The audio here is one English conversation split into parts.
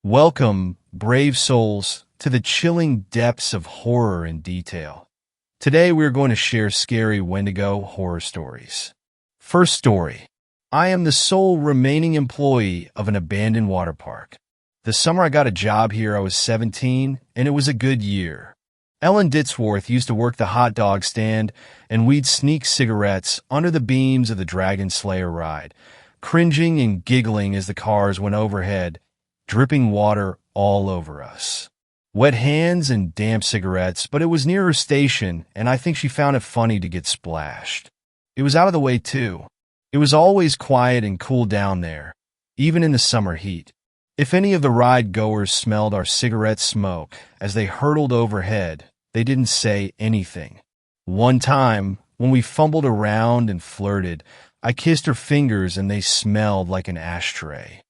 Welcome, brave souls, to the chilling depths of horror and detail. Today we're going to share scary Wendigo horror stories. First story. I am the sole remaining employee of an abandoned water park. The summer I got a job here I was 17, and it was a good year. Ellen Ditsworth used to work the hot dog stand, and we'd sneak cigarettes under the beams of the Dragon Slayer ride, cringing and giggling as the cars went overhead, dripping water all over us. Wet hands and damp cigarettes, but it was near her station, and I think she found it funny to get splashed. It was out of the way, too. It was always quiet and cool down there, even in the summer heat. If any of the ride-goers smelled our cigarette smoke as they hurtled overhead, they didn't say anything. One time, when we fumbled around and flirted, I kissed her fingers and they smelled like an ashtray.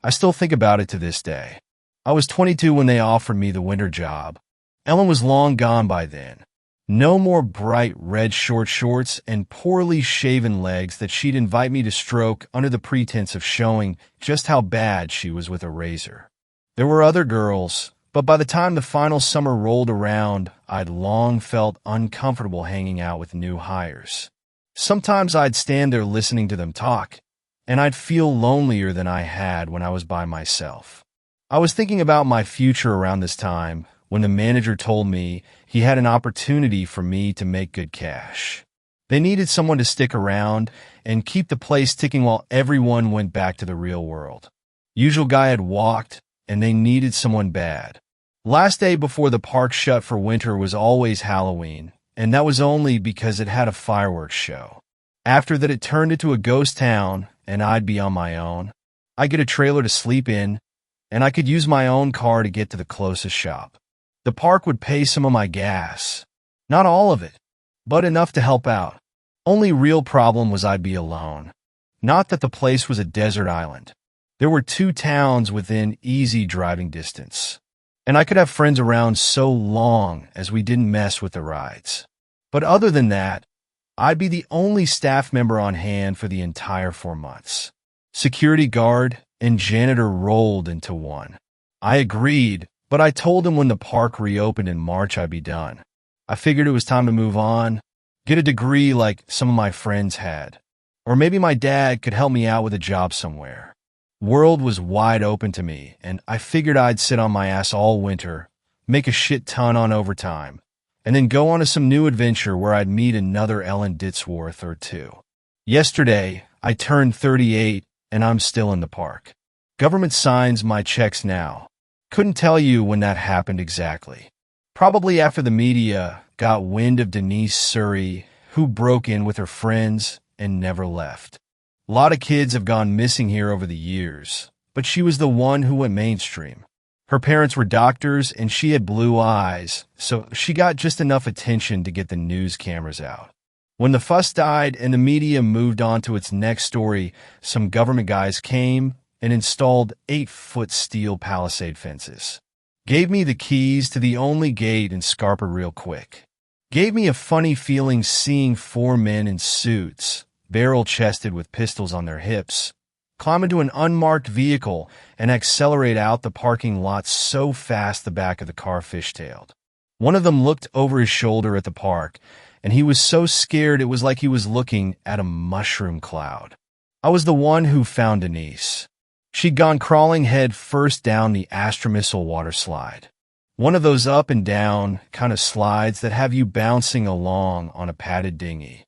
I still think about it to this day. I was 22 when they offered me the winter job. Ellen was long gone by then. No more bright red short shorts and poorly shaven legs that she'd invite me to stroke under the pretense of showing just how bad she was with a razor. There were other girls, but by the time the final summer rolled around, I'd long felt uncomfortable hanging out with new hires. Sometimes I'd stand there listening to them talk, and I'd feel lonelier than I had when I was by myself. I was thinking about my future around this time when the manager told me he had an opportunity for me to make good cash. They needed someone to stick around and keep the place ticking while everyone went back to the real world. Usual guy had walked, and they needed someone bad. Last day before the park shut for winter was always Halloween, and that was only because it had a fireworks show. After that, it turned into a ghost town, and I'd be on my own. I'd get a trailer to sleep in, and I could use my own car to get to the closest shop. The park would pay some of my gas. Not all of it, but enough to help out. Only real problem was I'd be alone. Not that the place was a desert island. There were 2 towns within easy driving distance, and I could have friends around so long as we didn't mess with the rides. But other than that, I'd be the only staff member on hand for the entire 4 months. Security guard and janitor rolled into one. I agreed, but I told him when the park reopened in March I'd be done. I figured it was time to move on, get a degree like some of my friends had. Or maybe my dad could help me out with a job somewhere. World was wide open to me, and I figured I'd sit on my ass all winter, make a shit ton on overtime, and then go on to some new adventure where I'd meet another Ellen Ditsworth or 2. Yesterday, I turned 38, and I'm still in the park. Government signs my checks now. Couldn't tell you when that happened exactly. Probably after the media got wind of Denise Surrey, who broke in with her friends and never left. A lot of kids have gone missing here over the years, but she was the one who went mainstream. Her parents were doctors, and she had blue eyes, so she got just enough attention to get the news cameras out. When the fuss died and the media moved on to its next story, some government guys came and installed 8-foot steel palisade fences. Gave me the keys to the only gate in Scarpa real quick. Gave me a funny feeling seeing 4 men in suits, barrel-chested with pistols on their hips, climb into an unmarked vehicle and accelerate out the parking lot so fast the back of the car fishtailed. One of them looked over his shoulder at the park, and he was so scared it was like he was looking at a mushroom cloud. I was the one who found Denise. She'd gone crawling head first down the Astromissile water slide. One of those up and down kind of slides that have you bouncing along on a padded dinghy.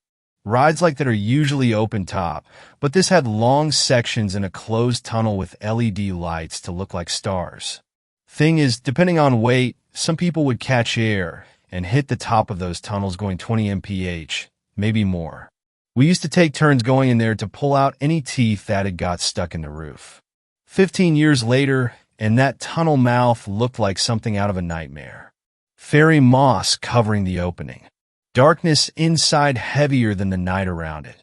Rides like that are usually open top, but this had long sections in a closed tunnel with LED lights to look like stars. Thing is, depending on weight, some people would catch air and hit the top of those tunnels going 20 mph, maybe more. We used to take turns going in there to pull out any teeth that had got stuck in the roof. 15 years later, and that tunnel mouth looked like something out of a nightmare. Fairy moss covering the opening. Darkness inside heavier than the night around it.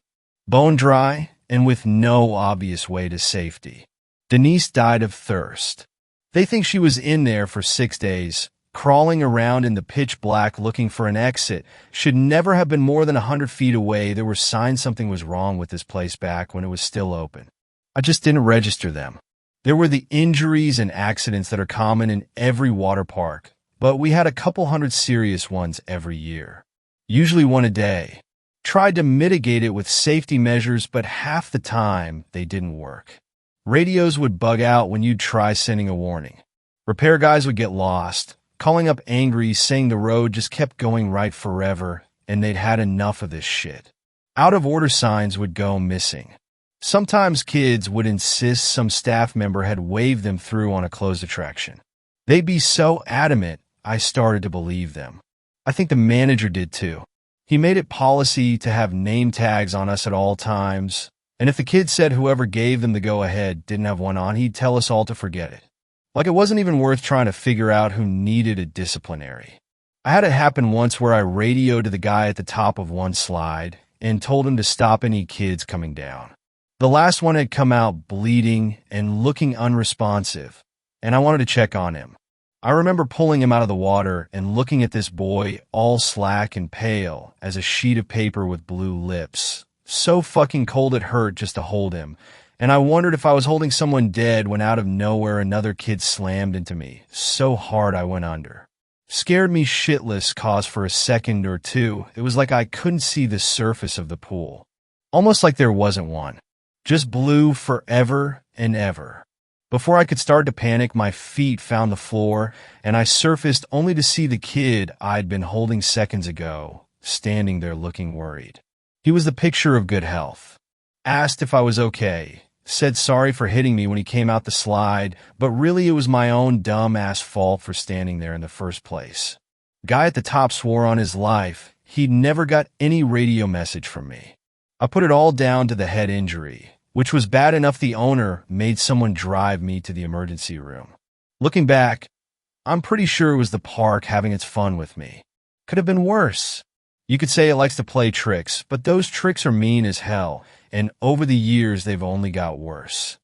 Bone dry and with no obvious way to safety. Denise died of thirst. They think she was in there for 6 days, crawling around in the pitch black looking for an exit. Should never have been more than 100 feet away. There were signs something was wrong with this place back when it was still open. I just didn't register them. There were the injuries and accidents that are common in every water park, but we had a couple hundred serious ones every year. Usually one a day. Tried to mitigate it with safety measures, but half the time they didn't work. Radios would bug out when you'd try sending a warning. Repair guys would get lost, calling up angry, saying the road just kept going right forever, and they'd had enough of this shit. Out-of-order signs would go missing. Sometimes kids would insist some staff member had waved them through on a closed attraction. They'd be so adamant, I started to believe them. I think the manager did too. He made it policy to have name tags on us at all times, and if the kid said whoever gave them the go-ahead didn't have one on, he'd tell us all to forget it. Like it wasn't even worth trying to figure out who needed a disciplinary. I had it happen once where I radioed to the guy at the top of one slide and told him to stop any kids coming down. The last one had come out bleeding and looking unresponsive, and I wanted to check on him. I remember pulling him out of the water and looking at this boy all slack and pale as a sheet of paper with blue lips. So fucking cold it hurt just to hold him, and I wondered if I was holding someone dead when out of nowhere another kid slammed into me, so hard I went under. Scared me shitless, cause for a second or two. It was like I couldn't see the surface of the pool. Almost like there wasn't one. Just blue forever and ever. Before I could start to panic, my feet found the floor, and I surfaced only to see the kid I'd been holding seconds ago, standing there looking worried. He was the picture of good health. Asked if I was okay. Said sorry for hitting me when he came out the slide, but really it was my own dumb-ass fault for standing there in the first place. Guy at the top swore on his life he'd never got any radio message from me. I put it all down to the head injury, which was bad enough the owner made someone drive me to the emergency room. Looking back, I'm pretty sure it was the park having its fun with me. Could have been worse. You could say it likes to play tricks, but those tricks are mean as hell, and over the years they've only got worse.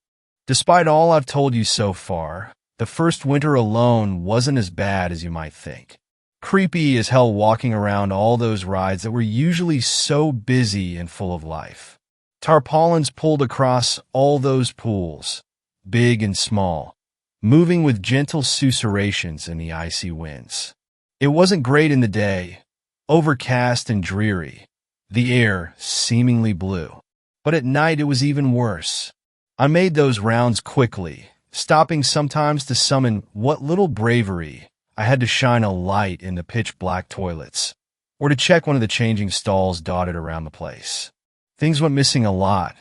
Despite all I've told you so far, the first winter alone wasn't as bad as you might think. Creepy as hell walking around all those rides that were usually so busy and full of life. Tarpaulins pulled across all those pools, big and small, moving with gentle susurrations in the icy winds. It wasn't great in the day, overcast and dreary, the air seemingly blue. But at night it was even worse. I made those rounds quickly, stopping sometimes to summon what little bravery I had to shine a light in the pitch-black toilets, or to check one of the changing stalls dotted around the place. Things went missing a lot.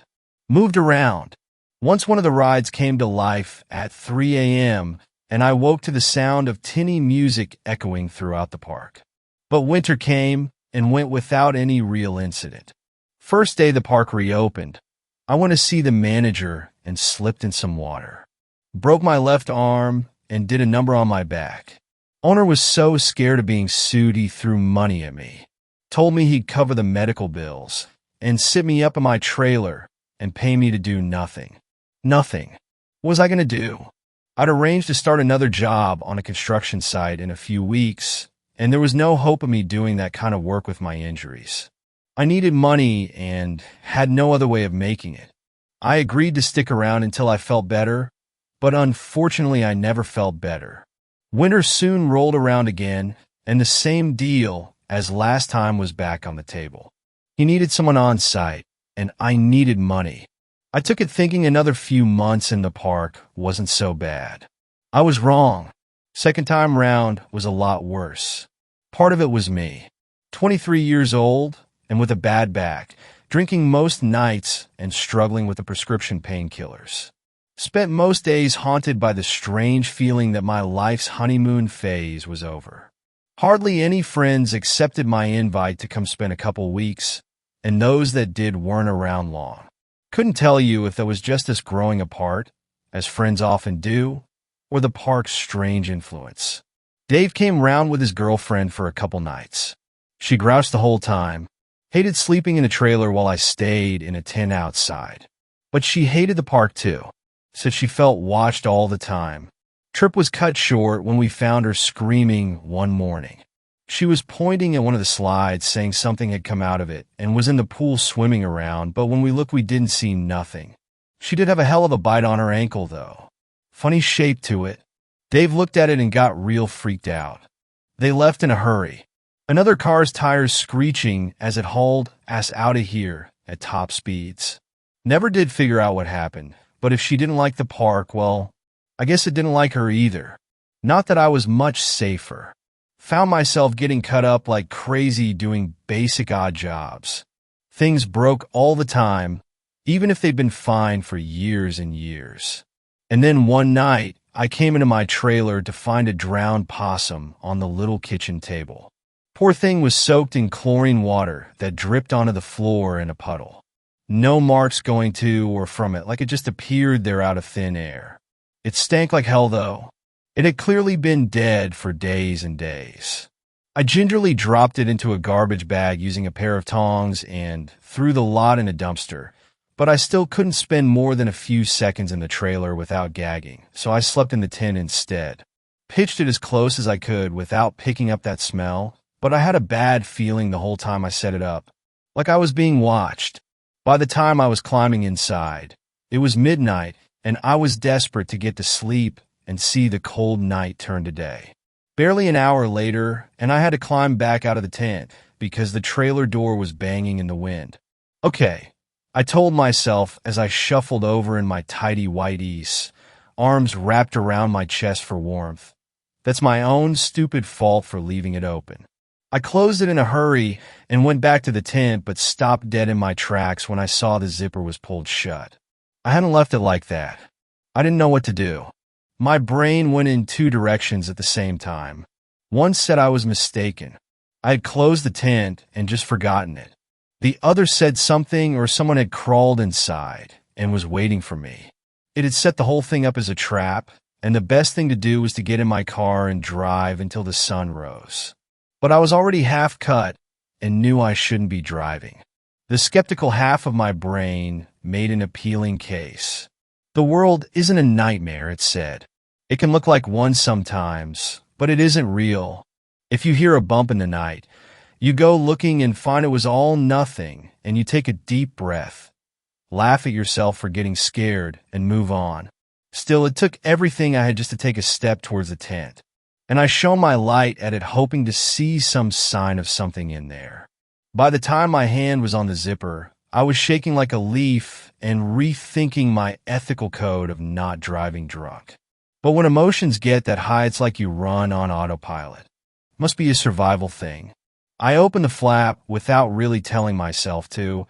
Moved around. Once one of the rides came to life at 3 a.m., and I woke to the sound of tinny music echoing throughout the park. But winter came and went without any real incident. First day the park reopened, I went to see the manager and slipped in some water. Broke my left arm and did a number on my back. Owner was so scared of being sued he threw money at me. Told me he'd cover the medical bills and sit me up in my trailer and pay me to do nothing. Nothing. What was I going to do? I'd arranged to start another job on a construction site in a few weeks, and there was no hope of me doing that kind of work with my injuries. I needed money and had no other way of making it. I agreed to stick around until I felt better, but unfortunately I never felt better. Winter soon rolled around again, and the same deal as last time was back on the table. He needed someone on site, and I needed money. I took it thinking another few months in the park wasn't so bad. I was wrong. Second time round was a lot worse. Part of it was me. 23 years old and with a bad back, drinking most nights and struggling with the prescription painkillers. Spent most days haunted by the strange feeling that my life's honeymoon phase was over. Hardly any friends accepted my invite to come spend a couple weeks, and those that did weren't around long. Couldn't tell you if that was just us growing apart, as friends often do, or the park's strange influence. Dave came round with his girlfriend for a couple nights. She grouched the whole time, hated sleeping in a trailer while I stayed in a tent outside. But she hated the park too. Said she felt watched all the time. Trip was cut short when we found her screaming one morning. She was pointing at one of the slides, saying something had come out of it, and was in the pool swimming around, but when we looked we didn't see nothing. She did have a hell of a bite on her ankle, though. funny shape to it. Dave looked at it and got real freaked out. They left in a hurry. Another car's tires screeching as it hauled us out of here at top speeds. Never did figure out what happened, but if she didn't like the park, well, I guess it didn't like her either. Not that I was much safer. Found myself getting cut up like crazy doing basic odd jobs. Things broke all the time, even if they'd been fine for years and years. And then one night, I came into my trailer to find a drowned possum on the little kitchen table. Poor thing was soaked in chlorine water that dripped onto the floor in a puddle. No marks going to or from it, like it just appeared there out of thin air. It stank like hell, though. It had clearly been dead for days and days. I gingerly dropped it into a garbage bag using a pair of tongs and threw the lot in a dumpster, but I still couldn't spend more than a few seconds in the trailer without gagging, so I slept in the tent instead. Pitched it as close as I could without picking up that smell, but I had a bad feeling the whole time I set it up, like I was being watched. By the time I was climbing inside, it was midnight, and I was desperate to get to sleep and see the cold night turn to day. Barely an hour later, and I had to climb back out of the tent because the trailer door was banging in the wind. Okay, I told myself as I shuffled over in my tidy whiteies, arms wrapped around my chest for warmth. That's my own stupid fault for leaving it open. I closed it in a hurry and went back to the tent, but stopped dead in my tracks when I saw the zipper was pulled shut. I hadn't left it like that. I didn't know what to do. My brain went in two directions at the same time. One said I was mistaken. I had closed the tent and just forgotten it. The other said something or someone had crawled inside and was waiting for me. It had set the whole thing up as a trap, and the best thing to do was to get in my car and drive until the sun rose. But I was already half cut and knew I shouldn't be driving. The skeptical half of my brain made an appealing case. The world isn't a nightmare, it said. It can look like one sometimes, but it isn't real. If you hear a bump in the night, you go looking and find it was all nothing, and you take a deep breath, laugh at yourself for getting scared, and move on. Still, it took everything I had just to take a step towards the tent, and I shone my light at it hoping to see some sign of something in there. By the time my hand was on the zipper, I was shaking like a leaf and rethinking my ethical code of not driving drunk. But when emotions get that high, it's like you run on autopilot. Must be a survival thing. I opened the flap without really telling myself to,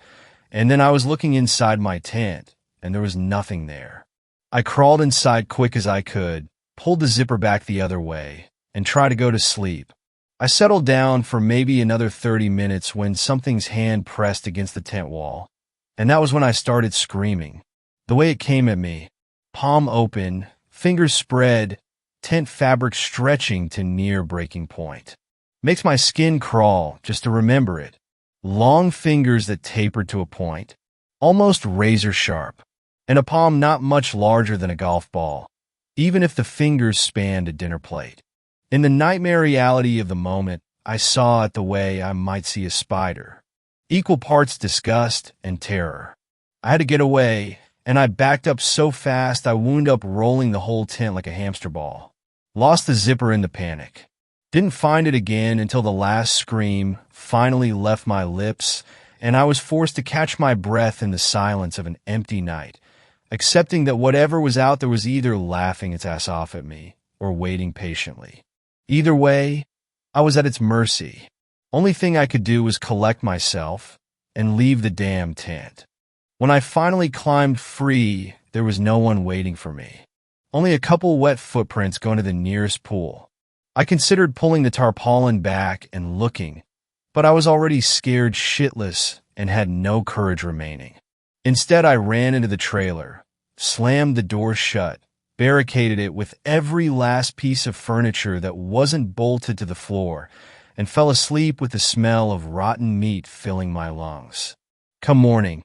and then I was looking inside my tent, and there was nothing there. I crawled inside quick as I could, pulled the zipper back the other way, and tried to go to sleep. I settled down for maybe another 30 minutes when something's hand pressed against the tent wall, and that was when I started screaming. The way it came at me, palm open, fingers spread, tent fabric stretching to near breaking point. Makes my skin crawl just to remember it. Long fingers that tapered to a point, almost razor sharp, and a palm not much larger than a golf ball, even if the fingers spanned a dinner plate. In the nightmare reality of the moment, I saw it the way I might see a spider. Equal parts disgust and terror. I had to get away, and I backed up so fast I wound up rolling the whole tent like a hamster ball. Lost the zipper in the panic. Didn't find it again until the last scream finally left my lips, and I was forced to catch my breath in the silence of an empty night, accepting that whatever was out there was either laughing its ass off at me or waiting patiently. Either way, I was at its mercy. Only thing I could do was collect myself and leave the damn tent. When I finally climbed free, there was no one waiting for me. Only a couple wet footprints going to the nearest pool. I considered pulling the tarpaulin back and looking, but I was already scared shitless and had no courage remaining. Instead, I ran into the trailer, slammed the door shut, barricaded it with every last piece of furniture that wasn't bolted to the floor, and fell asleep with the smell of rotten meat filling my lungs. Come morning,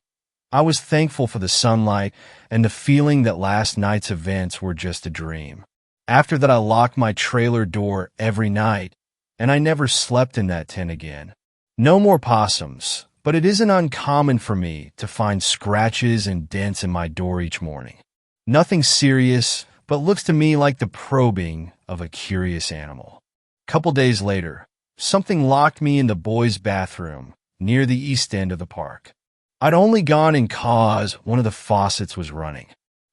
I was thankful for the sunlight and the feeling that last night's events were just a dream. After that, I locked my trailer door every night, and I never slept in that tent again. No more possums, but it isn't uncommon for me to find scratches and dents in my door each morning. Nothing serious, but looks to me like the probing of a curious animal. Couple days later, something locked me in the boys' bathroom near the east end of the park. I'd only gone in cause one of the faucets was running.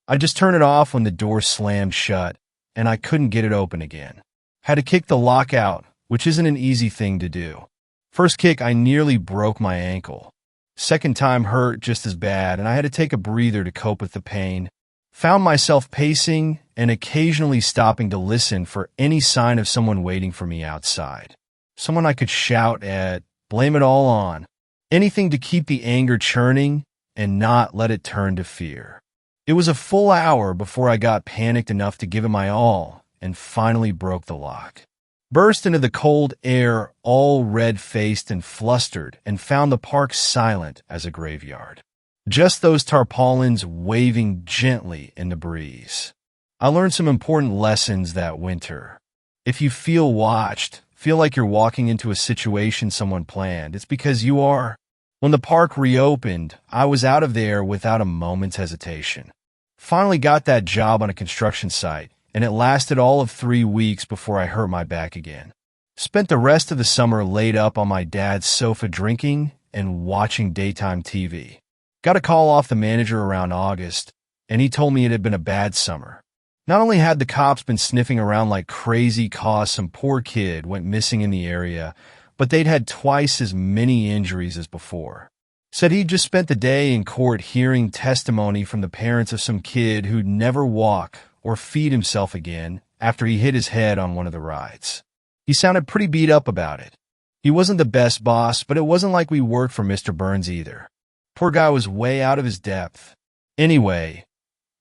I just turned it off when the door slammed shut, and I couldn't get it open again. Had to kick the lock out, which isn't an easy thing to do. First kick, I nearly broke my ankle. Second time hurt just as bad, and I had to take a breather to cope with the pain. Found myself pacing and occasionally stopping to listen for any sign of someone waiting for me outside. Someone I could shout at, blame it all on. Anything to keep the anger churning and not let it turn to fear. It was a full hour before I got panicked enough to give it my all and finally broke the lock. Burst into the cold air, all red-faced and flustered, and found the park silent as a graveyard. Just those tarpaulins waving gently in the breeze. I learned some important lessons that winter. If you feel watched, feel like you're walking into a situation someone planned, it's because you are. When the park reopened, I was out of there without a moment's hesitation. Finally got that job on a construction site, and it lasted all of 3 weeks before I hurt my back again. Spent the rest of the summer laid up on my dad's sofa drinking and watching daytime TV. Got a call off the manager around August, and he told me it had been a bad summer. Not only had the cops been sniffing around like crazy cause some poor kid went missing in the area, but they'd had twice as many injuries as before. Said he'd just spent the day in court hearing testimony from the parents of some kid who'd never walk or feed himself again after he hit his head on one of the rides. He sounded pretty beat up about it. He wasn't the best boss, but it wasn't like we worked for Mr. Burns either. Poor guy was way out of his depth. Anyway,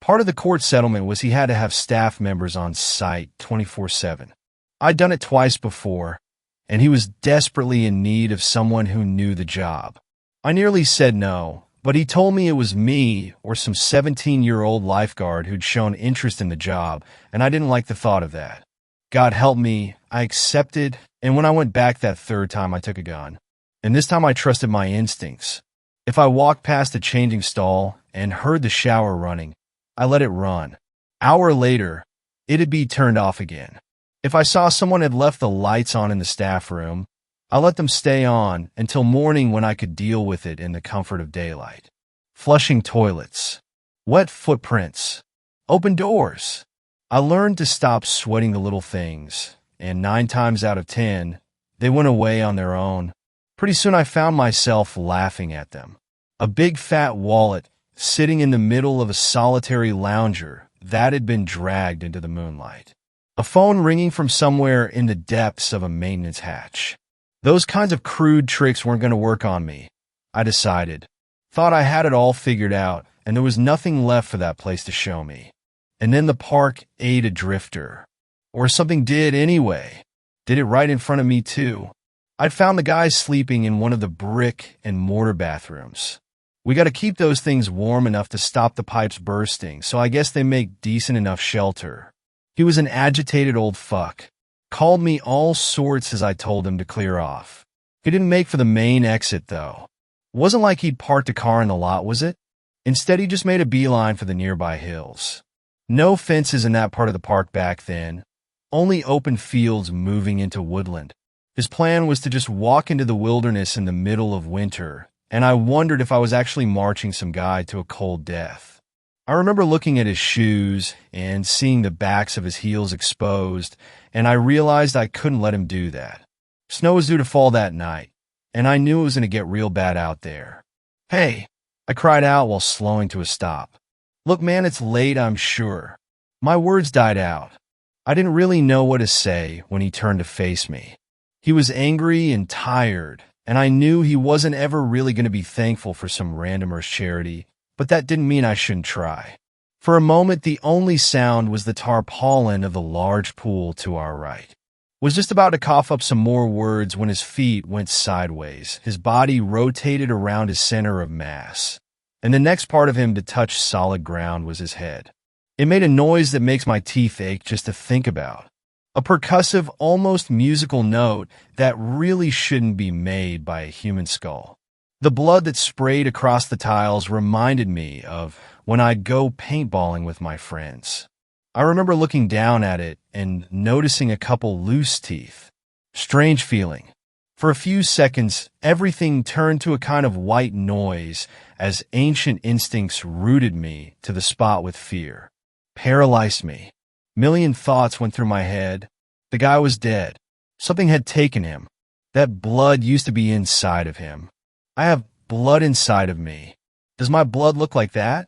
part of the court settlement was he had to have staff members on site 24/7. I'd done it twice before, and he was desperately in need of someone who knew the job. I nearly said no, but he told me it was me or some 17-year-old lifeguard who'd shown interest in the job, and I didn't like the thought of that. God help me, I accepted, and when I went back that third time, I took a gun. And this time I trusted my instincts. If I walked past a changing stall and heard the shower running, I let it run. Hour later, it'd be turned off again. If I saw someone had left the lights on in the staff room, I let them stay on until morning when I could deal with it in the comfort of daylight. Flushing toilets, wet footprints, open doors. I learned to stop sweating the little things, and 9 times out of 10, they went away on their own. Pretty soon I found myself laughing at them. A big fat wallet sitting in the middle of a solitary lounger that had been dragged into the moonlight. A phone ringing from somewhere in the depths of a maintenance hatch. Those kinds of crude tricks weren't going to work on me, I decided. Thought I had it all figured out, and there was nothing left for that place to show me. And then the park ate a drifter. Or something did anyway. Did it right in front of me, too. I'd found the guy sleeping in one of the brick and mortar bathrooms. We got to keep those things warm enough to stop the pipes bursting, so I guess they make decent enough shelter. He was an agitated old fuck. Called me all sorts as I told him to clear off. He didn't make for the main exit, though. It wasn't like he'd parked a car in the lot, was it? Instead, he just made a beeline for the nearby hills. No fences in that part of the park back then. Only open fields moving into woodland. His plan was to just walk into the wilderness in the middle of winter, and I wondered if I was actually marching some guy to a cold death. I remember looking at his shoes and seeing the backs of his heels exposed, and I realized I couldn't let him do that. Snow was due to fall that night, and I knew it was going to get real bad out there. "Hey," I cried out while slowing to a stop. "Look, man, it's late, I'm sure." My words died out. I didn't really know what to say when he turned to face me. He was angry and tired, and I knew he wasn't ever really going to be thankful for some randomer's charity, but that didn't mean I shouldn't try. For a moment, the only sound was the tarpaulin of the large pool to our right. Was just about to cough up some more words when his feet went sideways. His body rotated around his center of mass, and the next part of him to touch solid ground was his head. It made a noise that makes my teeth ache just to think about. A percussive, almost musical note that really shouldn't be made by a human skull. The blood that sprayed across the tiles reminded me of when I'd go paintballing with my friends. I remember looking down at it and noticing a couple loose teeth. Strange feeling. For a few seconds, everything turned to a kind of white noise as ancient instincts rooted me to the spot with fear. Paralyzed me. Million thoughts went through my head. The guy was dead. Something had taken him. That blood used to be inside of him. I have blood inside of me. Does my blood look like that?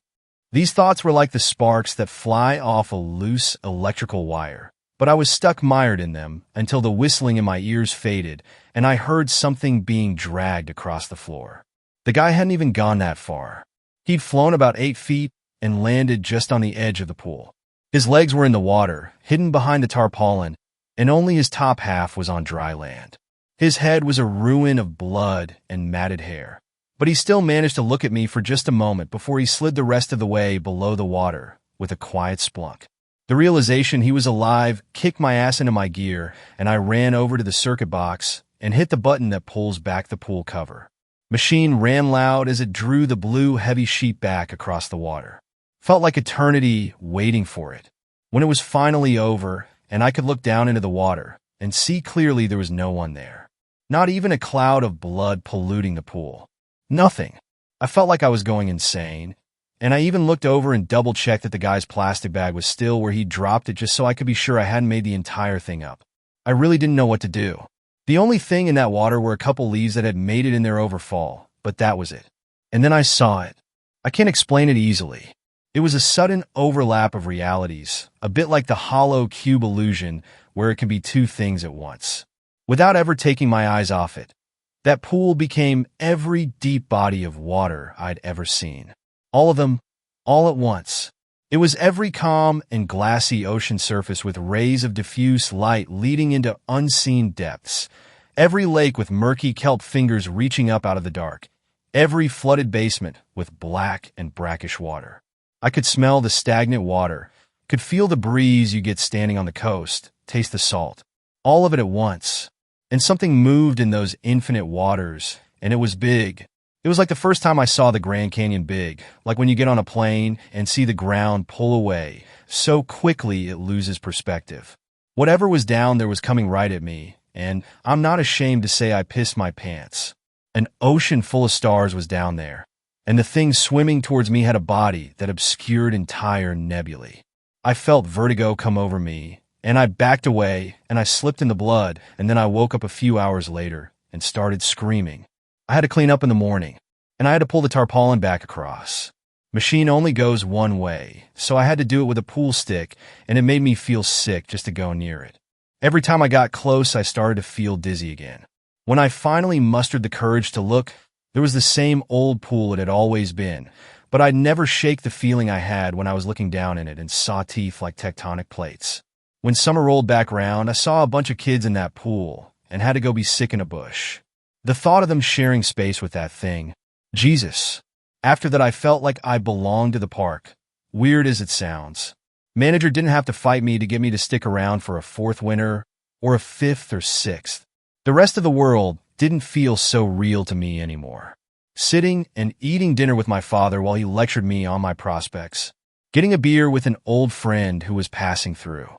These thoughts were like the sparks that fly off a loose electrical wire, but I was stuck mired in them until the whistling in my ears faded and I heard something being dragged across the floor. The guy hadn't even gone that far. He'd flown about 8 feet and landed just on the edge of the pool. His legs were in the water, hidden behind the tarpaulin, and only his top half was on dry land. His head was a ruin of blood and matted hair, but he still managed to look at me for just a moment before he slid the rest of the way below the water with a quiet splunk. The realization he was alive kicked my ass into my gear, and I ran over to the circuit box and hit the button that pulls back the pool cover. Machine ran loud as it drew the blue heavy sheet back across the water. Felt like eternity waiting for it. When it was finally over and I could look down into the water and see clearly there was no one there. Not even a cloud of blood polluting the pool. Nothing. I felt like I was going insane, and I even looked over and double-checked that the guy's plastic bag was still where he dropped it just so I could be sure I hadn't made the entire thing up. I really didn't know what to do. The only thing in that water were a couple leaves that had made it in their overfall, but that was it. And then I saw it. I can't explain it easily. It was a sudden overlap of realities, a bit like the hollow cube illusion where it can be two things at once. Without ever taking my eyes off it, that pool became every deep body of water I'd ever seen. All of them, all at once. It was every calm and glassy ocean surface with rays of diffuse light leading into unseen depths. Every lake with murky kelp fingers reaching up out of the dark. Every flooded basement with black and brackish water. I could smell the stagnant water, could feel the breeze you get standing on the coast, taste the salt. All of it at once. And something moved in those infinite waters, and it was big. It was like the first time I saw the Grand Canyon big, like when you get on a plane and see the ground pull away so quickly it loses perspective. Whatever was down there was coming right at me, and I'm not ashamed to say I pissed my pants. An ocean full of stars was down there, and the thing swimming towards me had a body that obscured entire nebulae. I felt vertigo come over me, and I backed away, and I slipped in the blood, and then I woke up a few hours later and started screaming. I had to clean up in the morning, and I had to pull the tarpaulin back across. Machine only goes one way, so I had to do it with a pool stick, and it made me feel sick just to go near it. Every time I got close, I started to feel dizzy again. When I finally mustered the courage to look, there was the same old pool it had always been, but I'd never shake the feeling I had when I was looking down in it and saw teeth like tectonic plates. When summer rolled back round, I saw a bunch of kids in that pool and had to go be sick in a bush. The thought of them sharing space with that thing, Jesus. After that, I felt like I belonged to the park, weird as it sounds. Manager didn't have to fight me to get me to stick around for a 4th winter or a 5th or 6th. The rest of the world didn't feel so real to me anymore. Sitting and eating dinner with my father while he lectured me on my prospects. Getting a beer with an old friend who was passing through.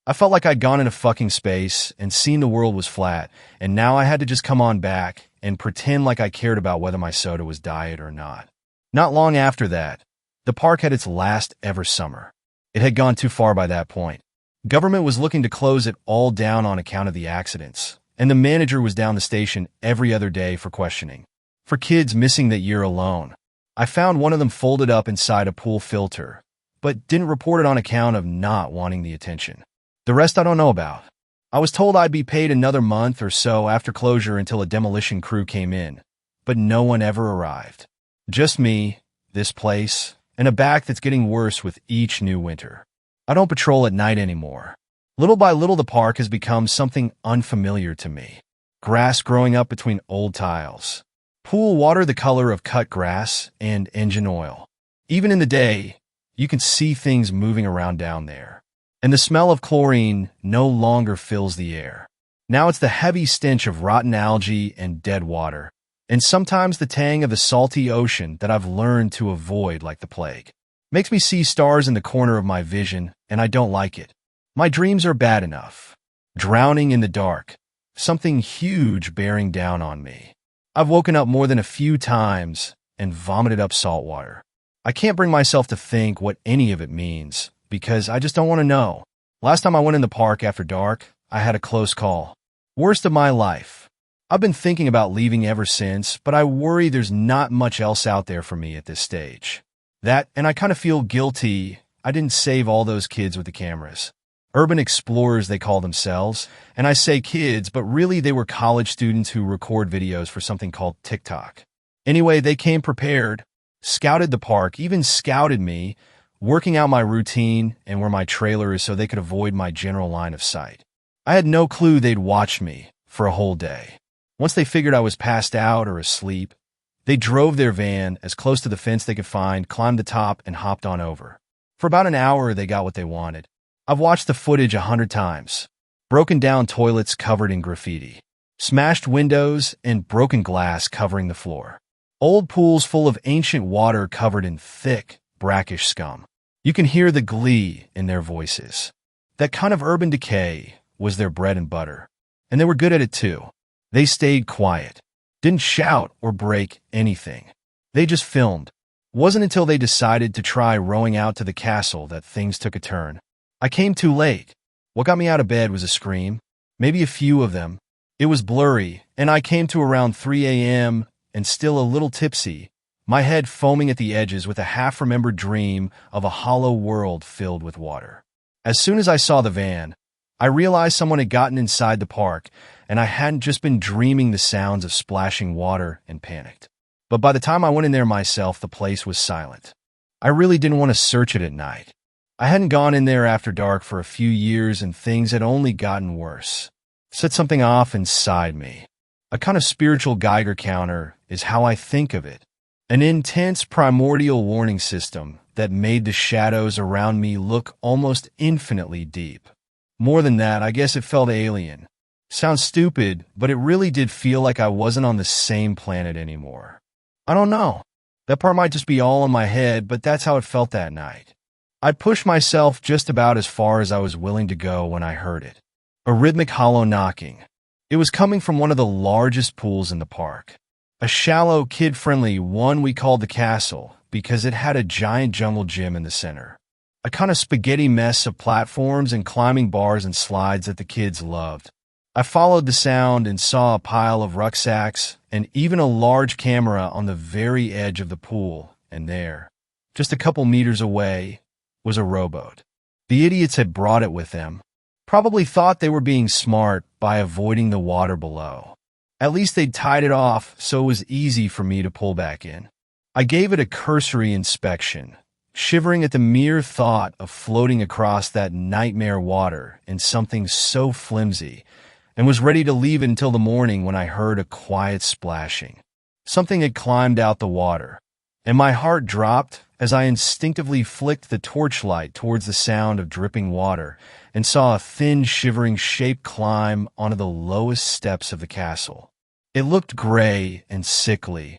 I felt like I'd gone into fucking space and seen the world was flat, and now I had to just come on back and pretend like I cared about whether my soda was diet or not. Not long after that, the park had its last ever summer. It had gone too far by that point. Government was looking to close it all down on account of the accidents, and the manager was down the station every other day for questioning. For kids missing that year alone, I found one of them folded up inside a pool filter, but didn't report it on account of not wanting the attention. The rest I don't know about. I was told I'd be paid another month or so after closure until a demolition crew came in, but no one ever arrived. Just me, this place, and a back that's getting worse with each new winter. I don't patrol at night anymore. Little by little, the park has become something unfamiliar to me. Grass growing up between old tiles. Pool water the color of cut grass and engine oil. Even in the day, you can see things moving around down there. And the smell of chlorine no longer fills the air. Now it's the heavy stench of rotten algae and dead water, and sometimes the tang of the salty ocean that I've learned to avoid like the plague. Makes me see stars in the corner of my vision and I don't like it. My dreams are bad enough. Drowning in the dark, something huge bearing down on me. I've woken up more than a few times and vomited up salt water. I can't bring myself to think what any of it means because I just don't want to know. Last time I went in the park after dark, I had a close call. Worst of my life. I've been thinking about leaving ever since, but I worry there's not much else out there for me at this stage. That, and I kind of feel guilty I didn't save all those kids with the cameras. Urban explorers, they call themselves, and I say kids, but really they were college students who record videos for something called TikTok. Anyway, they came prepared, scouted the park, even scouted me, working out my routine and where my trailer is so they could avoid my general line of sight. I had no clue they'd watch me for a whole day. Once they figured I was passed out or asleep, they drove their van as close to the fence they could find, climbed the top, and hopped on over. For about an hour, they got what they wanted. I've watched the footage 100 times. Broken down toilets covered in graffiti. Smashed windows and broken glass covering the floor. Old pools full of ancient water covered in thick, brackish scum. You can hear the glee in their voices. That kind of urban decay was their bread and butter. And they were good at it too. They stayed quiet. Didn't shout or break anything. They just filmed. It wasn't until they decided to try rowing out to the castle that things took a turn. I came too late. What got me out of bed was a scream, maybe a few of them. It was blurry, and I came to around 3 a.m. and still a little tipsy, my head foaming at the edges with a half-remembered dream of a hollow world filled with water. As soon as I saw the van, I realized someone had gotten inside the park, and I hadn't just been dreaming the sounds of splashing water and panicked. But by the time I went in there myself, the place was silent. I really didn't want to search it at night. I hadn't gone in there after dark for a few years, and things had only gotten worse. Set something off inside me. A kind of spiritual Geiger counter is how I think of it. An intense primordial warning system that made the shadows around me look almost infinitely deep. More than that, I guess it felt alien. Sounds stupid, but it really did feel like I wasn't on the same planet anymore. I don't know. That part might just be all in my head, but that's how it felt that night. I pushed myself just about as far as I was willing to go when I heard it. A rhythmic hollow knocking. It was coming from one of the largest pools in the park. A shallow, kid-friendly one we called the castle because it had a giant jungle gym in the center. A kind of spaghetti mess of platforms and climbing bars and slides that the kids loved. I followed the sound and saw a pile of rucksacks and even a large camera on the very edge of the pool, and there, just a couple meters away, was a rowboat. The idiots had brought it with them. Probably thought they were being smart by avoiding the water below. At least they'd tied it off so it was easy for me to pull back in. I gave it a cursory inspection, shivering at the mere thought of floating across that nightmare water in something so flimsy, and was ready to leave it until the morning when I heard a quiet splashing. Something had climbed out the water, and my heart dropped as I instinctively flicked the torchlight towards the sound of dripping water and saw a thin, shivering shape climb onto the lowest steps of the castle. It looked gray and sickly,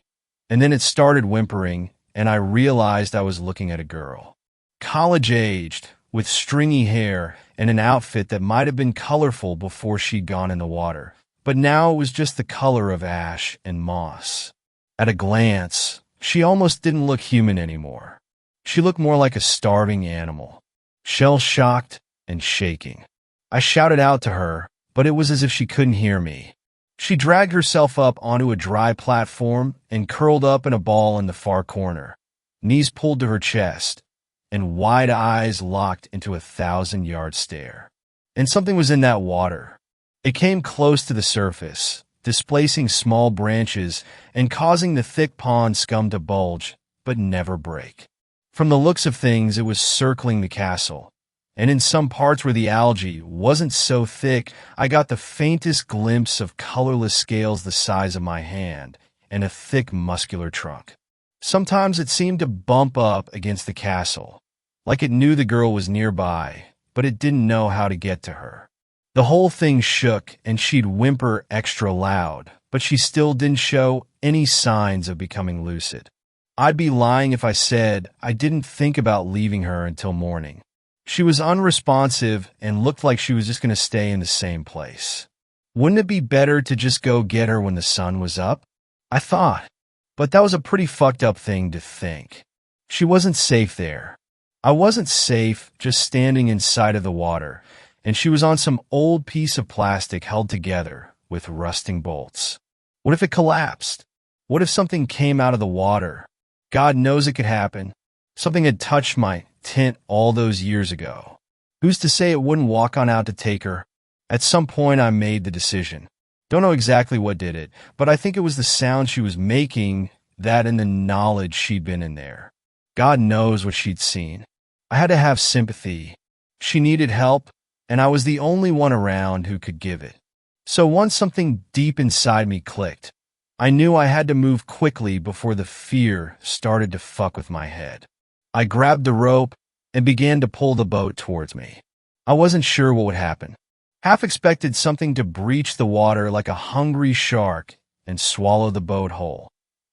and then it started whimpering, and I realized I was looking at a girl. College-aged, with stringy hair and an outfit that might have been colorful before she'd gone in the water, but now it was just the color of ash and moss. At a glance, she almost didn't look human anymore. She looked more like a starving animal, shell-shocked and shaking. I shouted out to her, but it was as if she couldn't hear me. She dragged herself up onto a dry platform and curled up in a ball in the far corner, knees pulled to her chest, and wide eyes locked into a 1,000-yard stare. And something was in that water. It came close to the surface, displacing small branches and causing the thick pond scum to bulge, but never break. From the looks of things, it was circling the castle, and in some parts where the algae wasn't so thick, I got the faintest glimpse of colorless scales the size of my hand and a thick muscular trunk. Sometimes it seemed to bump up against the castle, like it knew the girl was nearby, but it didn't know how to get to her. The whole thing shook, and she'd whimper extra loud, but she still didn't show any signs of becoming lucid. I'd be lying if I said I didn't think about leaving her until morning. She was unresponsive and looked like she was just going to stay in the same place. Wouldn't it be better to just go get her when the sun was up? I thought. But that was a pretty fucked up thing to think. She wasn't safe there. I wasn't safe just standing inside of the water, and she was on some old piece of plastic held together with rusting bolts. What if it collapsed? What if something came out of the water? God knows it could happen. Something had touched my tent all those years ago. Who's to say it wouldn't walk on out to take her? At some point I made the decision. Don't know exactly what did it, but I think it was the sound she was making, that and the knowledge she'd been in there. God knows what she'd seen. I had to have sympathy. She needed help, and I was the only one around who could give it. So once something deep inside me clicked, I knew I had to move quickly before the fear started to fuck with my head. I grabbed the rope and began to pull the boat towards me. I wasn't sure what would happen. Half expected something to breach the water like a hungry shark and swallow the boat whole.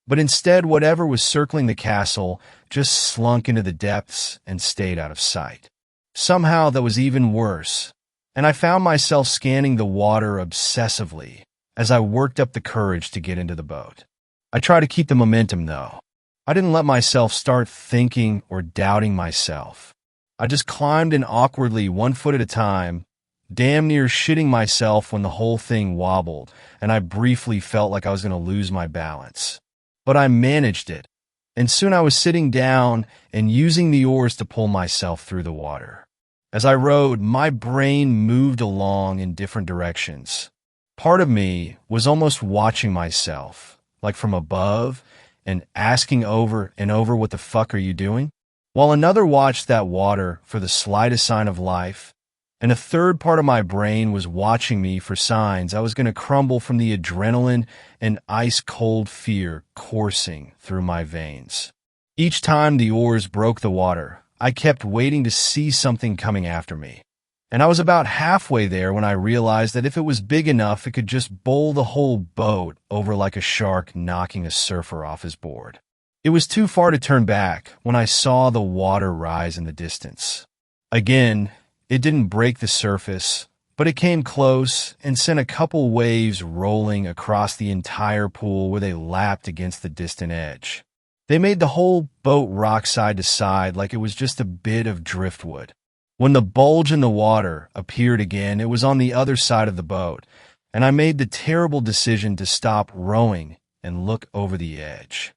But instead, whatever was circling the castle just slunk into the depths and stayed out of sight. Somehow that was even worse, and I found myself scanning the water obsessively as I worked up the courage to get into the boat. I tried to keep the momentum, though. I didn't let myself start thinking or doubting myself. I just climbed in awkwardly, 1 foot at a time, damn near shitting myself when the whole thing wobbled, and I briefly felt like I was going to lose my balance. But I managed it, and soon I was sitting down and using the oars to pull myself through the water. As I rowed, my brain moved along in different directions. Part of me was almost watching myself, like from above, and asking over and over, what the fuck are you doing? While another watched that water for the slightest sign of life, and a third part of my brain was watching me for signs I was going to crumble from the adrenaline and ice-cold fear coursing through my veins. Each time the oars broke the water, I kept waiting to see something coming after me. And I was about halfway there when I realized that if it was big enough, it could just bowl the whole boat over like a shark knocking a surfer off his board. It was too far to turn back when I saw the water rise in the distance. Again, it didn't break the surface, but it came close and sent a couple waves rolling across the entire pool where they lapped against the distant edge. They made the whole boat rock side to side like it was just a bit of driftwood. When the bulge in the water appeared again, it was on the other side of the boat, and I made the terrible decision to stop rowing and look over the edge.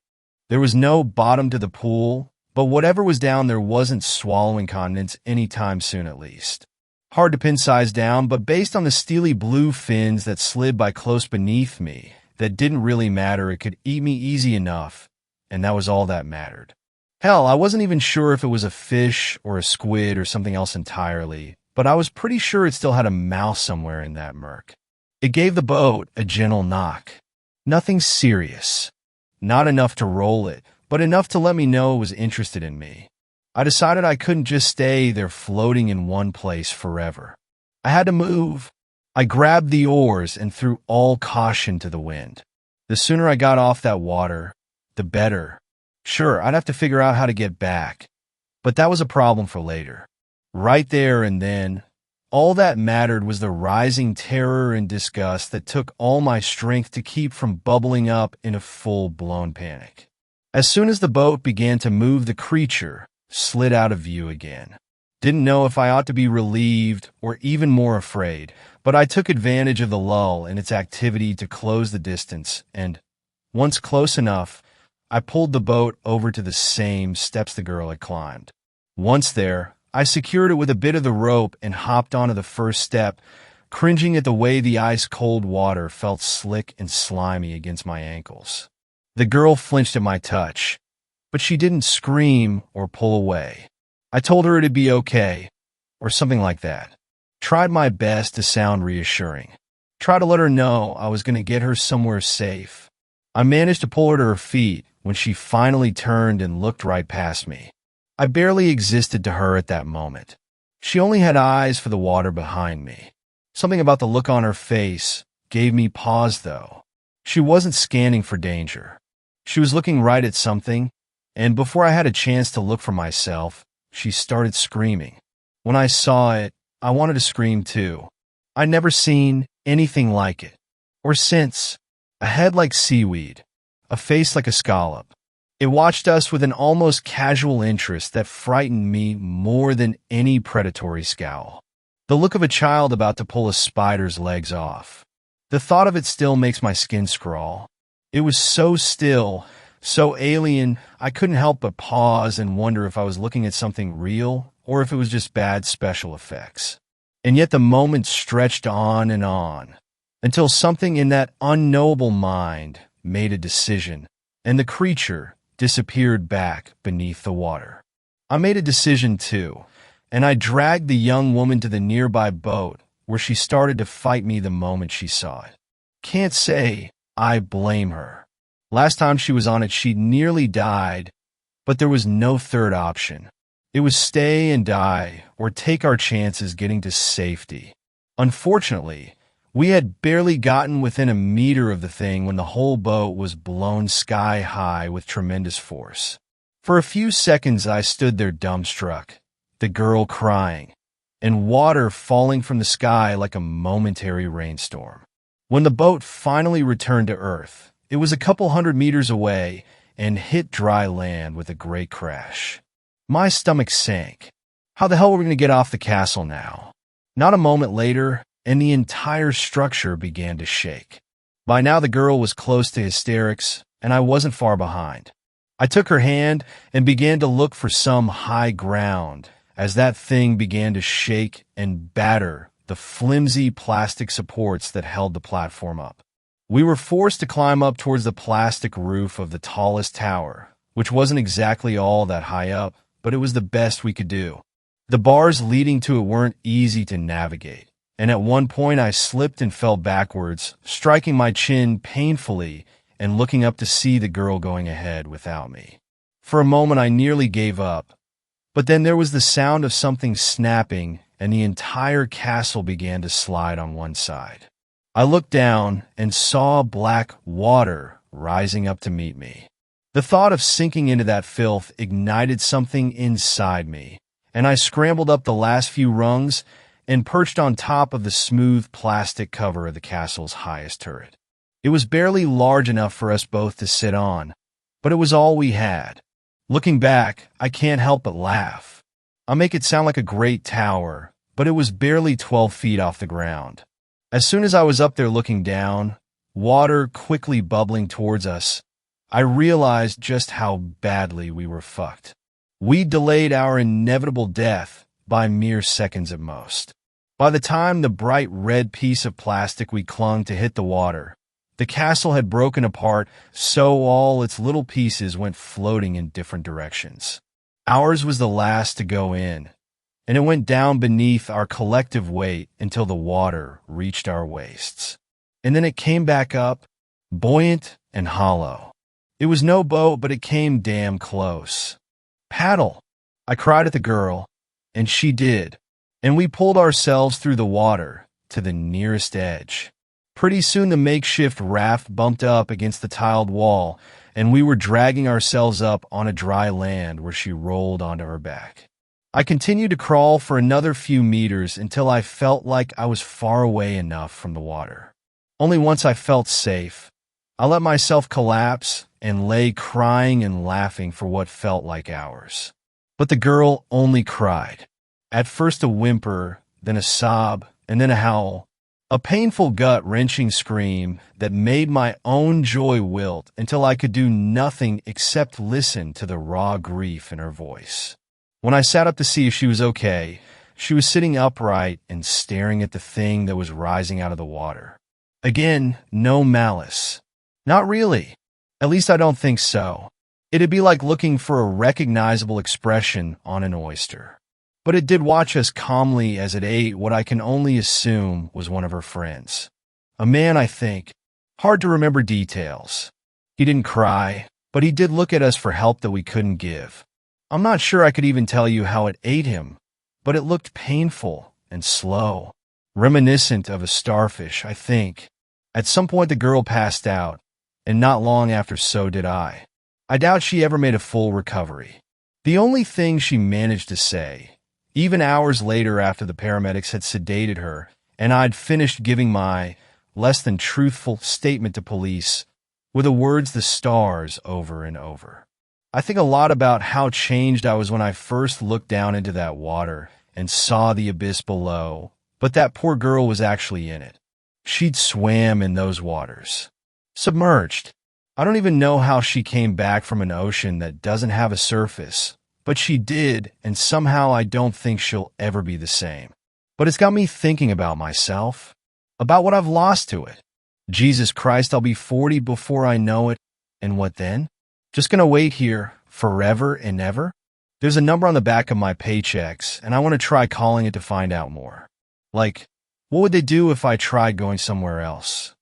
There was no bottom to the pool, but whatever was down there wasn't swallowing continents anytime soon, at least. Hard to pin size down, but based on the steely blue fins that slid by close beneath me, that didn't really matter. It could eat me easy enough, and that was all that mattered. Hell, I wasn't even sure if it was a fish or a squid or something else entirely, but I was pretty sure it still had a mouth somewhere in that murk. It gave the boat a gentle knock. Nothing serious. Not enough to roll it, but enough to let me know it was interested in me. I decided I couldn't just stay there floating in one place forever. I had to move. I grabbed the oars and threw all caution to the wind. The sooner I got off that water, the better. Sure, I'd have to figure out how to get back, but that was a problem for later. Right there and then, all that mattered was the rising terror and disgust that took all my strength to keep from bubbling up in a full-blown panic. As soon as the boat began to move, the creature slid out of view again. Didn't know if I ought to be relieved or even more afraid, but I took advantage of the lull in its activity to close the distance, and once close enough, I pulled the boat over to the same steps the girl had climbed. Once there, I secured it with a bit of the rope and hopped onto the first step, cringing at the way the ice-cold water felt slick and slimy against my ankles. The girl flinched at my touch, but she didn't scream or pull away. I told her it'd be okay, or something like that. Tried my best to sound reassuring. Tried to let her know I was going to get her somewhere safe. I managed to pull her to her feet when she finally turned and looked right past me. I barely existed to her at that moment. She only had eyes for the water behind me. Something about the look on her face gave me pause, though. She wasn't scanning for danger. She was looking right at something, and before I had a chance to look for myself, she started screaming. When I saw it, I wanted to scream too. I'd never seen anything like it. Or since. A head like seaweed. A face like a scallop. It watched us with an almost casual interest that frightened me more than any predatory scowl. The look of a child about to pull a spider's legs off. The thought of it still makes my skin crawl. It was so still, so alien, I couldn't help but pause and wonder if I was looking at something real or if it was just bad special effects. And yet the moment stretched on, until something in that unknowable mind made a decision, and the creature disappeared back beneath the water. I made a decision too, and I dragged the young woman to the nearby boat where she started to fight me the moment she saw it. Can't say I blame her. Last time she was on it, she nearly died, but there was no third option. It was stay and die or take our chances getting to safety. Unfortunately, we had barely gotten within a meter of the thing when the whole boat was blown sky high with tremendous force. For a few seconds I stood there dumbstruck, the girl crying, and water falling from the sky like a momentary rainstorm. When the boat finally returned to Earth, it was a couple 100 meters away and hit dry land with a great crash. My stomach sank. How the hell were we going to get off the castle now? Not a moment later, and the entire structure began to shake. By now the girl was close to hysterics, and I wasn't far behind. I took her hand and began to look for some high ground as that thing began to shake and batter the flimsy plastic supports that held the platform up. We were forced to climb up towards the plastic roof of the tallest tower, which wasn't exactly all that high up, but it was the best we could do. The bars leading to it weren't easy to navigate, and at one point I slipped and fell backwards, striking my chin painfully and looking up to see the girl going ahead without me. For a moment I nearly gave up, but then there was the sound of something snapping and the entire castle began to slide on one side. I looked down and saw black water rising up to meet me. The thought of sinking into that filth ignited something inside me, and I scrambled up the last few rungs and perched on top of the smooth plastic cover of the castle's highest turret. It was barely large enough for us both to sit on, but it was all we had. Looking back, I can't help but laugh. I'll make it sound like a great tower, but it was barely 12 feet off the ground. As soon as I was up there looking down, water quickly bubbling towards us, I realized just how badly we were fucked. We delayed our inevitable death by mere seconds at most. By the time the bright red piece of plastic we clung to hit the water, the castle had broken apart, so all its little pieces went floating in different directions. Ours was the last to go in, and it went down beneath our collective weight until the water reached our waists. And then it came back up, buoyant and hollow. It was no boat, but it came damn close. "Paddle!" I cried at the girl, and she did, and we pulled ourselves through the water to the nearest edge. Pretty soon the makeshift raft bumped up against the tiled wall, and we were dragging ourselves up on a dry land where she rolled onto her back. I continued to crawl for another few meters until I felt like I was far away enough from the water. Only once I felt safe, I let myself collapse and lay crying and laughing for what felt like hours. But the girl only cried. At first a whimper, then a sob, and then a howl. A painful gut-wrenching scream that made my own joy wilt until I could do nothing except listen to the raw grief in her voice. When I sat up to see if she was okay, she was sitting upright and staring at the thing that was rising out of the water. Again, no malice. Not really. At least I don't think so. It'd be like looking for a recognizable expression on an oyster. But it did watch us calmly as it ate what I can only assume was one of her friends. A man, I think. Hard to remember details. He didn't cry, but he did look at us for help that we couldn't give. I'm not sure I could even tell you how it ate him, but it looked painful and slow. Reminiscent of a starfish, I think. At some point the girl passed out, and not long after so did I. I doubt she ever made a full recovery. The only thing she managed to say, Even hours later, after the paramedics had sedated her and I'd finished giving my less than truthful statement to police, were the words the stars over and over. I think a lot about how changed I was when I first looked down into that water and saw the abyss below, but that poor girl was actually in it. She'd swam in those waters. Submerged. I don't even know how she came back from an ocean that doesn't have a surface, but she did, and somehow I don't think she'll ever be the same. But it's got me thinking about myself, about what I've lost to it. Jesus Christ, I'll be 40 before I know it, and what then? Just gonna wait here forever and ever? There's a number on the back of my paychecks, and I want to try calling it to find out more. Like, what would they do if I tried going somewhere else?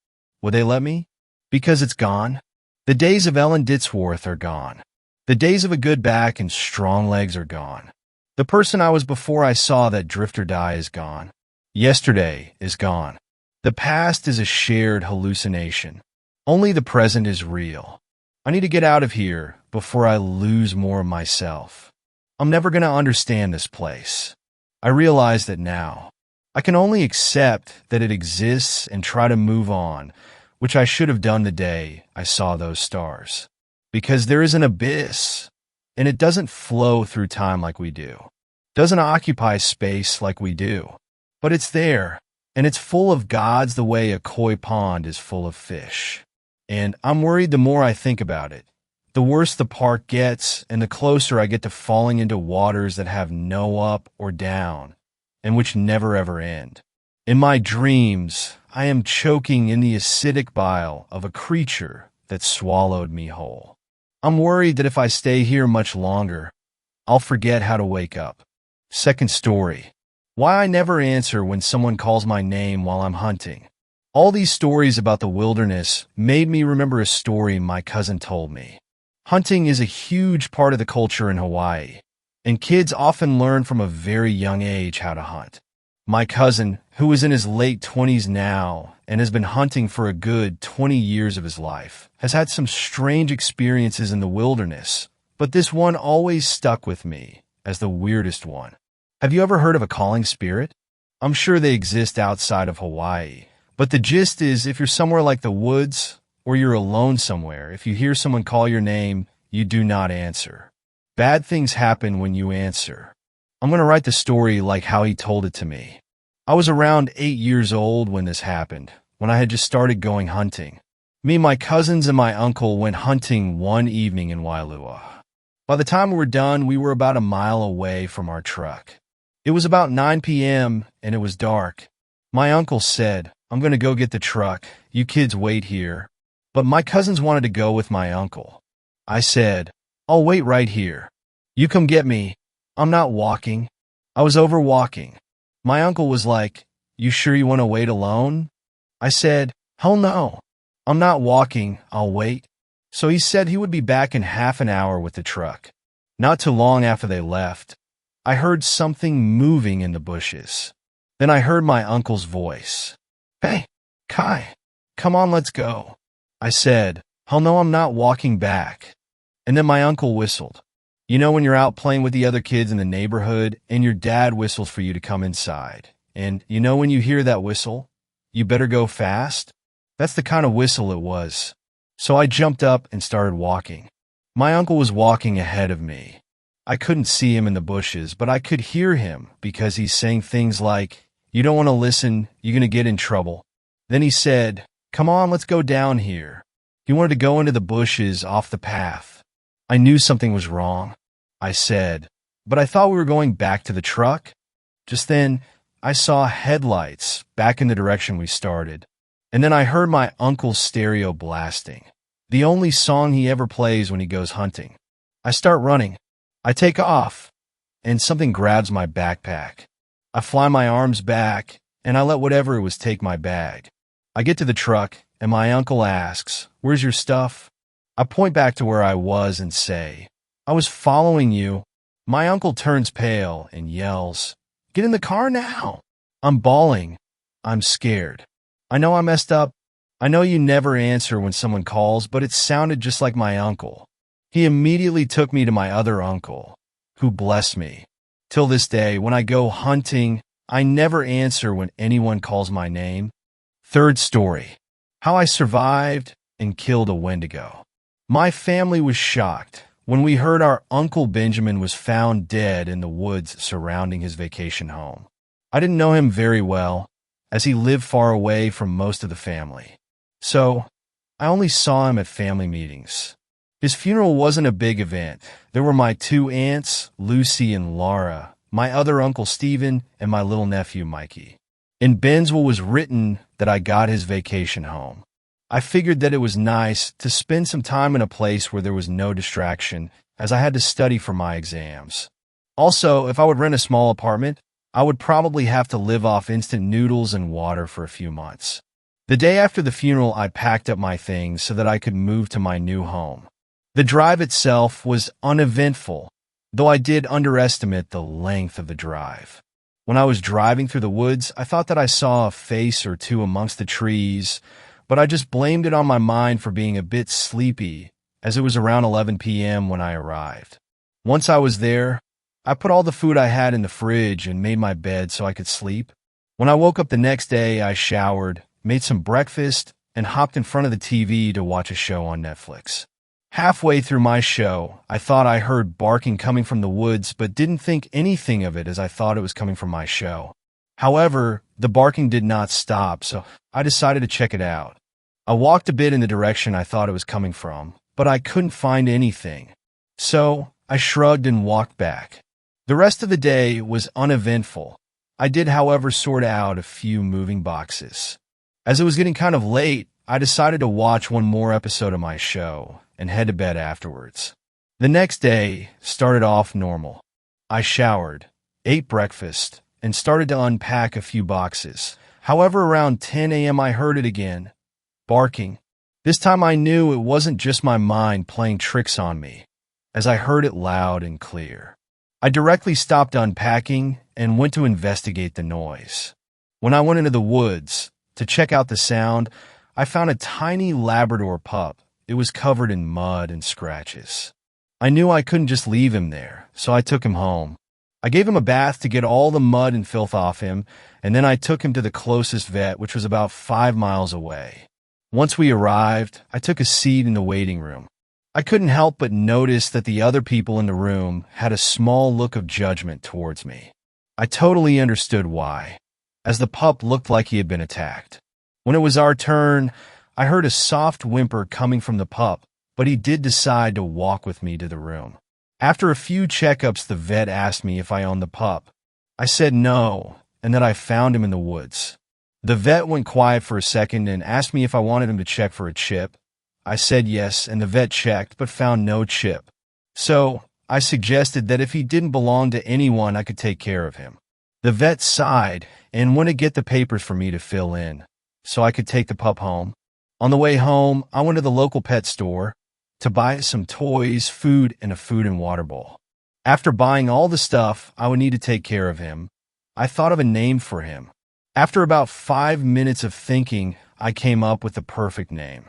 Would they let me? Because it's gone. The days of Ellen Ditzworth are gone. The days of a good back and strong legs are gone. The person I was before I saw that drift or die is gone. Yesterday is gone. The past is a shared hallucination. Only the present is real. I need to get out of here before I lose more of myself. I'm never going to understand this place. I realize that now. I can only accept that it exists and try to move on, which I should have done the day I saw those stars. Because there is an abyss, and it doesn't flow through time like we do. Doesn't occupy space like we do. But it's there, and it's full of gods the way a koi pond is full of fish. And I'm worried the more I think about it, the worse the park gets and the closer I get to falling into waters that have no up or down, and which never ever end. In my dreams, I am choking in the acidic bile of a creature that swallowed me whole. I'm worried that if I stay here much longer, I'll forget how to wake up. Second story. Why I never answer when someone calls my name while I'm hunting. All these stories about the wilderness made me remember a story my cousin told me. Hunting is a huge part of the culture in Hawaii, and kids often learn from a very young age how to hunt. My cousin, who is in his late 20s now and has been hunting for a good 20 years of his life, has had some strange experiences in the wilderness, but this one always stuck with me as the weirdest one. Have you ever heard of a calling spirit? I'm sure they exist outside of Hawaii, but the gist is if you're somewhere like the woods or you're alone somewhere, if you hear someone call your name, you do not answer. Bad things happen when you answer. I'm going to write the story like how he told it to me. I was around 8 years old when this happened, when I had just started going hunting. Me, my cousins, and my uncle went hunting one evening in Wailua. By the time we were done, we were about a mile away from our truck. It was about 9 p.m. and it was dark. My uncle said, "I'm going to go get the truck. You kids wait here." But my cousins wanted to go with my uncle. I said, "I'll wait right here. You come get me. I'm not walking." I was over walking. My uncle was like, "You sure you want to wait alone?" I said, "Hell no. I'm not walking. I'll wait." So he said he would be back in half an hour with the truck. Not too long after they left, I heard something moving in the bushes. Then I heard my uncle's voice. "Hey, Kai, come on, let's go." I said, "Hell no, I'm not walking back." And then my uncle whistled. You know when you're out playing with the other kids in the neighborhood and your dad whistles for you to come inside. And you know when you hear that whistle, you better go fast? That's the kind of whistle it was. So I jumped up and started walking. My uncle was walking ahead of me. I couldn't see him in the bushes, but I could hear him because he's saying things like, "You don't want to listen, you're going to get in trouble." Then he said, "Come on, let's go down here." He wanted to go into the bushes off the path. I knew something was wrong. I said, "But I thought we were going back to the truck." Just then, I saw headlights back in the direction we started. And then I heard my uncle's stereo blasting, the only song he ever plays when he goes hunting. I start running. I take off, and something grabs my backpack. I fly my arms back, and I let whatever it was take my bag. I get to the truck, and my uncle asks, "Where's your stuff?" I point back to where I was and say, "I was following you." My uncle turns pale and yells, "Get in the car now." I'm bawling. I'm scared. I know I messed up. I know you never answer when someone calls, but it sounded just like my uncle. He immediately took me to my other uncle, who blessed me. Till this day, when I go hunting, I never answer when anyone calls my name. Third story. How I survived and killed a Wendigo. My family was shocked when we heard our Uncle Benjamin was found dead in the woods surrounding his vacation home. I didn't know him very well, as he lived far away from most of the family. So, I only saw him at family meetings. His funeral wasn't a big event. There were my two aunts, Lucy and Laura, my other Uncle Stephen, and my little nephew, Mikey. In Bensville was written that I got his vacation home. I figured that it was nice to spend some time in a place where there was no distraction, as I had to study for my exams. Also, if I would rent a small apartment, I would probably have to live off instant noodles and water for a few months. The day after the funeral, I packed up my things so that I could move to my new home. The drive itself was uneventful, though I did underestimate the length of the drive. When I was driving through the woods, I thought that I saw a face or two amongst the trees, but I just blamed it on my mind for being a bit sleepy, as it was around 11 p.m. when I arrived. Once I was there, I put all the food I had in the fridge and made my bed so I could sleep. When I woke up the next day, I showered, made some breakfast, and hopped in front of the TV to watch a show on Netflix. Halfway through my show, I thought I heard barking coming from the woods, but didn't think anything of it as I thought it was coming from my show. However, the barking did not stop, so I decided to check it out. I walked a bit in the direction I thought it was coming from, but I couldn't find anything. So I shrugged and walked back. The rest of the day was uneventful. I did, however, sort out a few moving boxes. As it was getting kind of late, I decided to watch one more episode of my show and head to bed afterwards. The next day started off normal. I showered, ate breakfast, and started to unpack a few boxes. However, around 10 a.m. I heard it again, barking. This time I knew it wasn't just my mind playing tricks on me, as I heard it loud and clear. I directly stopped unpacking and went to investigate the noise. When I went into the woods to check out the sound, I found a tiny Labrador pup. It was covered in mud and scratches. I knew I couldn't just leave him there, so I took him home. I gave him a bath to get all the mud and filth off him, and then I took him to the closest vet, which was about 5 miles away. Once we arrived, I took a seat in the waiting room. I couldn't help but notice that the other people in the room had a small look of judgment towards me. I totally understood why, as the pup looked like he had been attacked. When it was our turn, I heard a soft whimper coming from the pup, but he did decide to walk with me to the room. After a few checkups, the vet asked me if I owned the pup. I said no, and that I found him in the woods. The vet went quiet for a second and asked me if I wanted him to check for a chip. I said yes, and the vet checked but found no chip. So I suggested that if he didn't belong to anyone, I could take care of him. The vet sighed and went to get the papers for me to fill in, so I could take the pup home. On the way home, I went to the local pet store to buy some toys, food, and a food and water bowl. After buying all the stuff I would need to take care of him, I thought of a name for him. After about 5 minutes of thinking, I came up with the perfect name.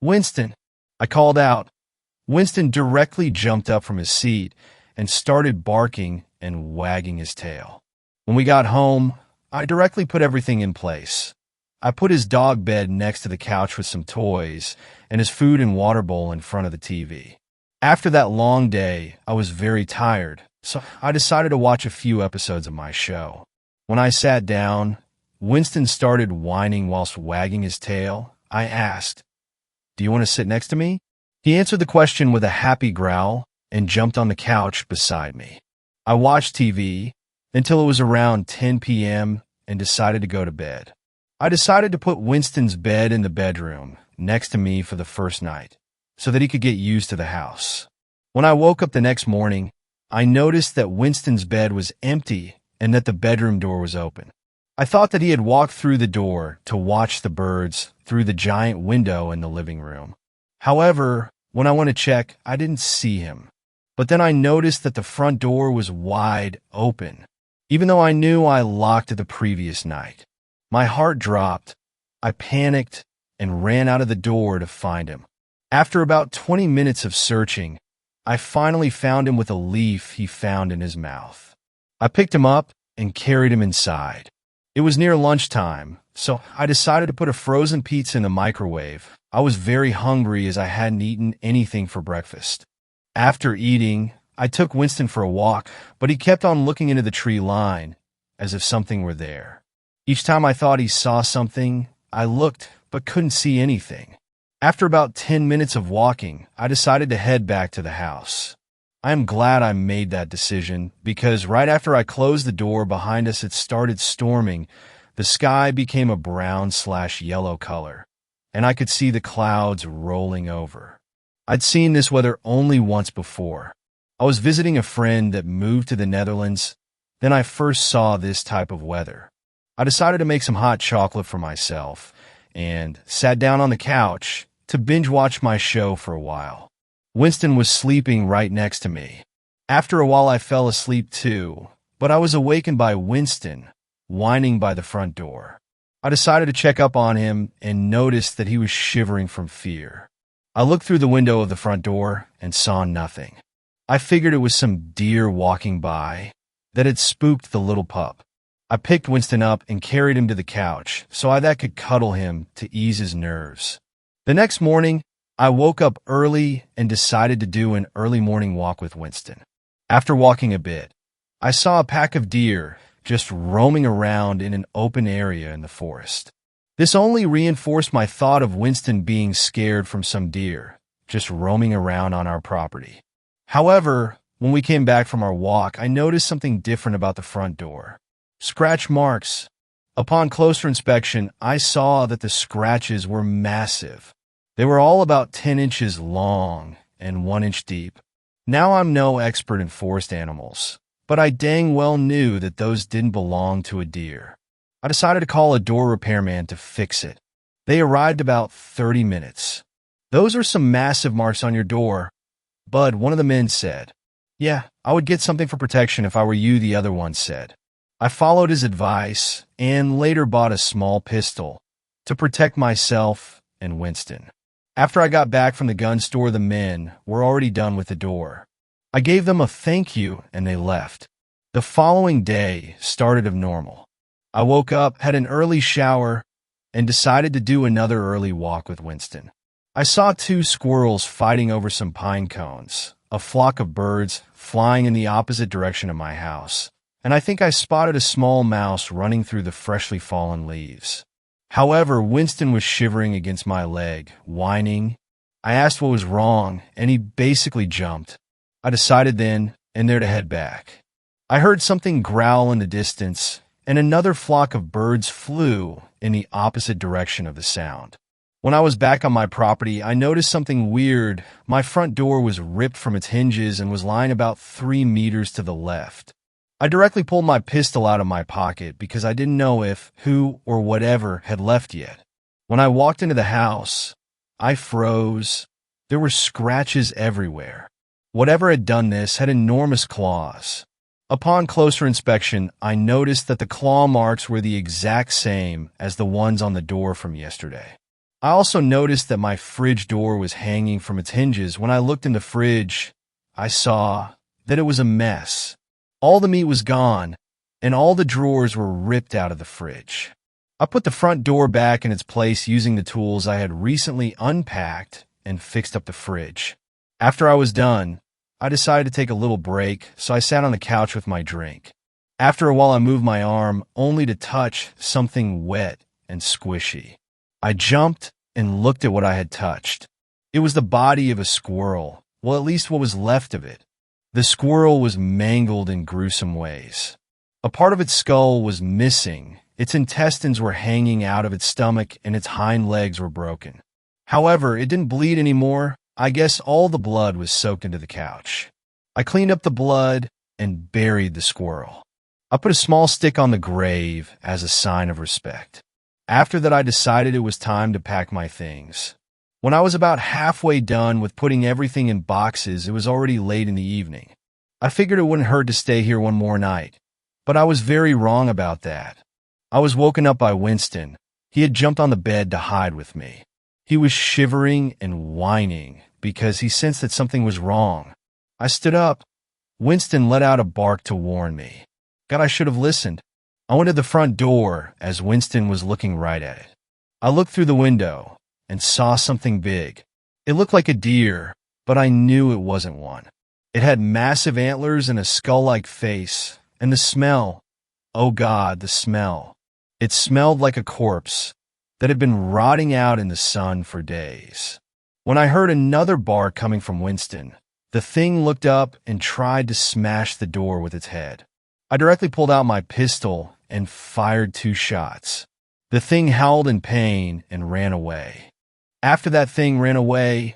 Winston, I called out. Winston directly jumped up from his seat and started barking and wagging his tail. When we got home, I directly put everything in place. I put his dog bed next to the couch with some toys and his food and water bowl in front of the TV. After that long day, I was very tired, so I decided to watch a few episodes of my show. When I sat down, Winston started whining whilst wagging his tail. I asked, "Do you want to sit next to me?" He answered the question with a happy growl and jumped on the couch beside me. I watched TV until it was around 10 p.m. and decided to go to bed. I decided to put Winston's bed in the bedroom next to me for the first night, so that he could get used to the house. When I woke up the next morning, I noticed that Winston's bed was empty and that the bedroom door was open. I thought that he had walked through the door to watch the birds through the giant window in the living room. However, when I went to check, I didn't see him. But then I noticed that the front door was wide open, even though I knew I locked it the previous night. My heart dropped. I panicked and ran out of the door to find him. After about 20 minutes of searching, I finally found him with a leaf he found in his mouth. I picked him up and carried him inside. It was near lunchtime, so I decided to put a frozen pizza in the microwave. I was very hungry as I hadn't eaten anything for breakfast. After eating, I took Winston for a walk, but he kept on looking into the tree line, as if something were there. Each time I thought he saw something, I looked but couldn't see anything. After about 10 minutes of walking, I decided to head back to the house. I am glad I made that decision because right after I closed the door behind us, it started storming. The sky became a brown/yellow color, and I could see the clouds rolling over. I'd seen this weather only once before. I was visiting a friend that moved to the Netherlands. Then I first saw this type of weather. I decided to make some hot chocolate for myself and sat down on the couch to binge watch my show for a while. Winston was sleeping right next to me. After a while I fell asleep too, but I was awakened by Winston whining by the front door. I decided to check up on him and noticed that he was shivering from fear. I looked through the window of the front door and saw nothing. I figured it was some deer walking by that had spooked the little pup. I picked Winston up and carried him to the couch so that could cuddle him to ease his nerves. The next morning, I woke up early and decided to do an early morning walk with Winston. After walking a bit, I saw a pack of deer just roaming around in an open area in the forest. This only reinforced my thought of Winston being scared from some deer just roaming around on our property. However, when we came back from our walk, I noticed something different about the front door. Scratch marks. Upon closer inspection, I saw that the scratches were massive. They were all about 10 inches long and 1 inch deep. Now I'm no expert in forest animals, but I dang well knew that those didn't belong to a deer. I decided to call a door repairman to fix it. They arrived about 30 minutes. "Those are some massive marks on your door," Bud, one of the men, said. "Yeah, I would get something for protection if I were you," the other one said. I followed his advice and later bought a small pistol to protect myself and Winston. After I got back from the gun store, the men were already done with the door. I gave them a thank you and they left. The following day started as normal. I woke up, had an early shower, and decided to do another early walk with Winston. I saw 2 squirrels fighting over some pine cones, a flock of birds flying in the opposite direction of my house, and I think I spotted a small mouse running through the freshly fallen leaves. However, Winston was shivering against my leg, whining. I asked what was wrong, and he basically jumped. I decided then and there to head back. I heard something growl in the distance, and another flock of birds flew in the opposite direction of the sound. When I was back on my property, I noticed something weird. My front door was ripped from its hinges and was lying about 3 meters to the left. I directly pulled my pistol out of my pocket because I didn't know if who or whatever had left yet. When I walked into the house, I froze. There were scratches everywhere. Whatever had done this had enormous claws. Upon closer inspection, I noticed that the claw marks were the exact same as the ones on the door from yesterday. I also noticed that my fridge door was hanging from its hinges. When I looked in the fridge, I saw that it was a mess. All the meat was gone, and all the drawers were ripped out of the fridge. I put the front door back in its place using the tools I had recently unpacked and fixed up the fridge. After I was done, I decided to take a little break, so I sat on the couch with my drink. After a while, I moved my arm only to touch something wet and squishy. I jumped and looked at what I had touched. It was the body of a squirrel, well, at least what was left of it. The squirrel was mangled in gruesome ways. A part of its skull was missing, its intestines were hanging out of its stomach, and its hind legs were broken. However, it didn't bleed anymore. I guess all the blood was soaked into the couch. I cleaned up the blood and buried the squirrel. I put a small stick on the grave as a sign of respect. After that, I decided it was time to pack my things. When I was about halfway done with putting everything in boxes, it was already late in the evening. I figured it wouldn't hurt to stay here one more night, but I was very wrong about that. I was woken up by Winston. He had jumped on the bed to hide with me. He was shivering and whining because he sensed that something was wrong. I stood up. Winston let out a bark to warn me. God, I should have listened. I went to the front door as Winston was looking right at it. I looked through the window and saw something big. It looked like a deer, but I knew it wasn't one. It had massive antlers and a skull-like face, and the smell, oh God, the smell. It smelled like a corpse that had been rotting out in the sun for days. When I heard another bark coming from Winston, the thing looked up and tried to smash the door with its head. I directly pulled out my pistol and fired 2 shots. The thing howled in pain and ran away. After that thing ran away,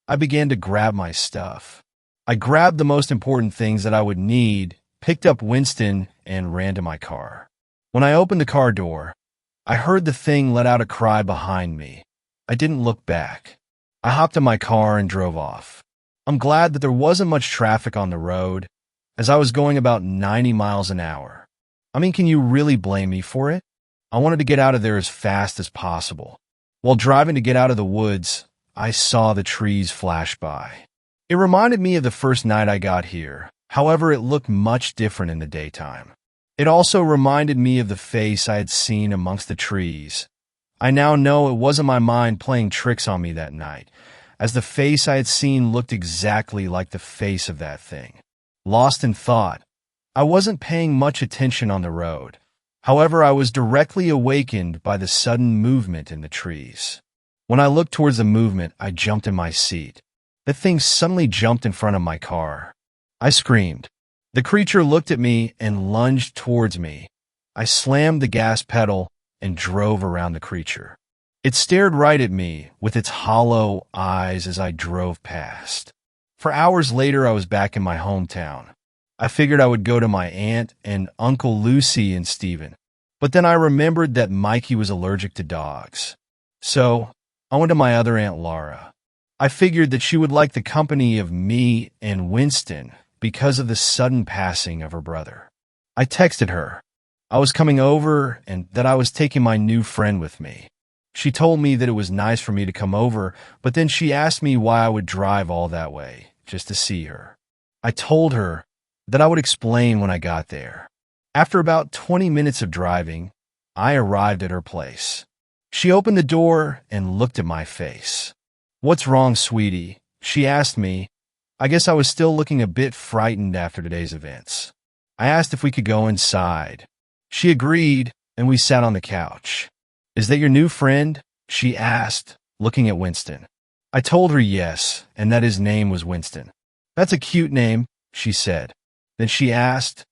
I began to grab my stuff. I grabbed the most important things that I would need, picked up Winston, and ran to my car. When I opened the car door, I heard the thing let out a cry behind me. I didn't look back. I hopped in my car and drove off. I'm glad that there wasn't much traffic on the road, as I was going about 90 miles an hour. I mean, can you really blame me for it? I wanted to get out of there as fast as possible. While driving to get out of the woods, I saw the trees flash by. It reminded me of the first night I got here. However, it looked much different in the daytime. It also reminded me of the face I had seen amongst the trees. I now know it wasn't my mind playing tricks on me that night, as the face I had seen looked exactly like the face of that thing. Lost in thought, I wasn't paying much attention on the road. However, I was directly awakened by the sudden movement in the trees. When I looked towards the movement, I jumped in my seat. The thing suddenly jumped in front of my car. I screamed. The creature looked at me and lunged towards me. I slammed the gas pedal and drove around the creature. It stared right at me with its hollow eyes as I drove past. For hours later, I was back in my hometown. I figured I would go to my aunt and Uncle Lucy and Stephen, but then I remembered that Mikey was allergic to dogs. So I went to my other Aunt Laura. I figured that she would like the company of me and Winston because of the sudden passing of her brother. I texted her. I was coming over and that I was taking my new friend with me. She told me that it was nice for me to come over, but then she asked me why I would drive all that way just to see her. I told her that I would explain when I got there. After about 20 minutes of driving, I arrived at her place. She opened the door and looked at my face. "What's wrong, sweetie?" she asked me. I guess I was still looking a bit frightened after today's events. I asked if we could go inside. She agreed, and we sat on the couch. "Is that your new friend?" she asked, looking at Winston. I told her yes, and that his name was Winston. "That's a cute name," she said. Then she asked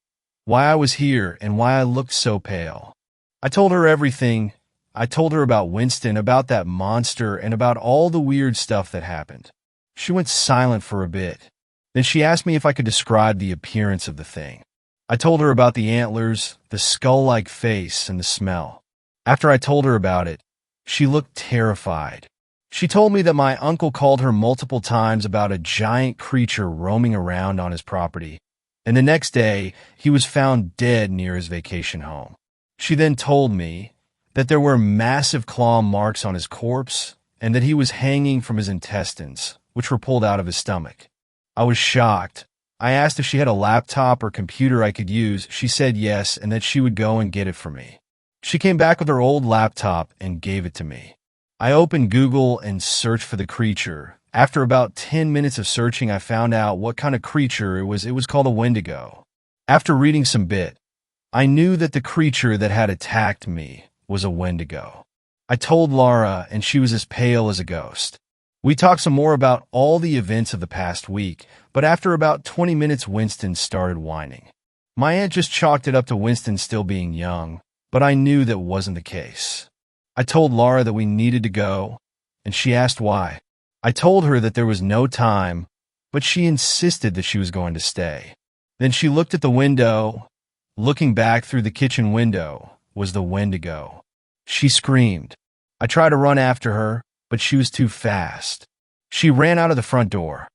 why I was here and why I looked so pale. I told her everything. I told her about Winston, about that monster, and about all the weird stuff that happened. She went silent for a bit. Then she asked me if I could describe the appearance of the thing. I told her about the antlers, the skull-like face, and the smell. After I told her about it, she looked terrified. She told me that my uncle called her multiple times about a giant creature roaming around on his property, and the next day he was found dead near his vacation home. She then told me that there were massive claw marks on his corpse and that he was hanging from his intestines, which were pulled out of his stomach. I was shocked. I asked if she had a laptop or computer I could use. She said yes, and that she would go and get it for me. She came back with her old laptop and gave it to me. I opened Google and searched for the creature. After about 10 minutes of searching, I found out what kind of creature it was. It was called a Wendigo. After reading some bit, I knew that the creature that had attacked me was a Wendigo. I told Laura, and she was as pale as a ghost. We talked some more about all the events of the past week, but after about 20 minutes, Winston started whining. My aunt just chalked it up to Winston still being young, but I knew that wasn't the case. I told Laura that we needed to go, and she asked why. I told her that there was no time, but she insisted that she was going to stay. Then she looked at the window. Looking back through the kitchen window was the Wendigo. She screamed. I tried to run after her, but she was too fast. She ran out of the front door,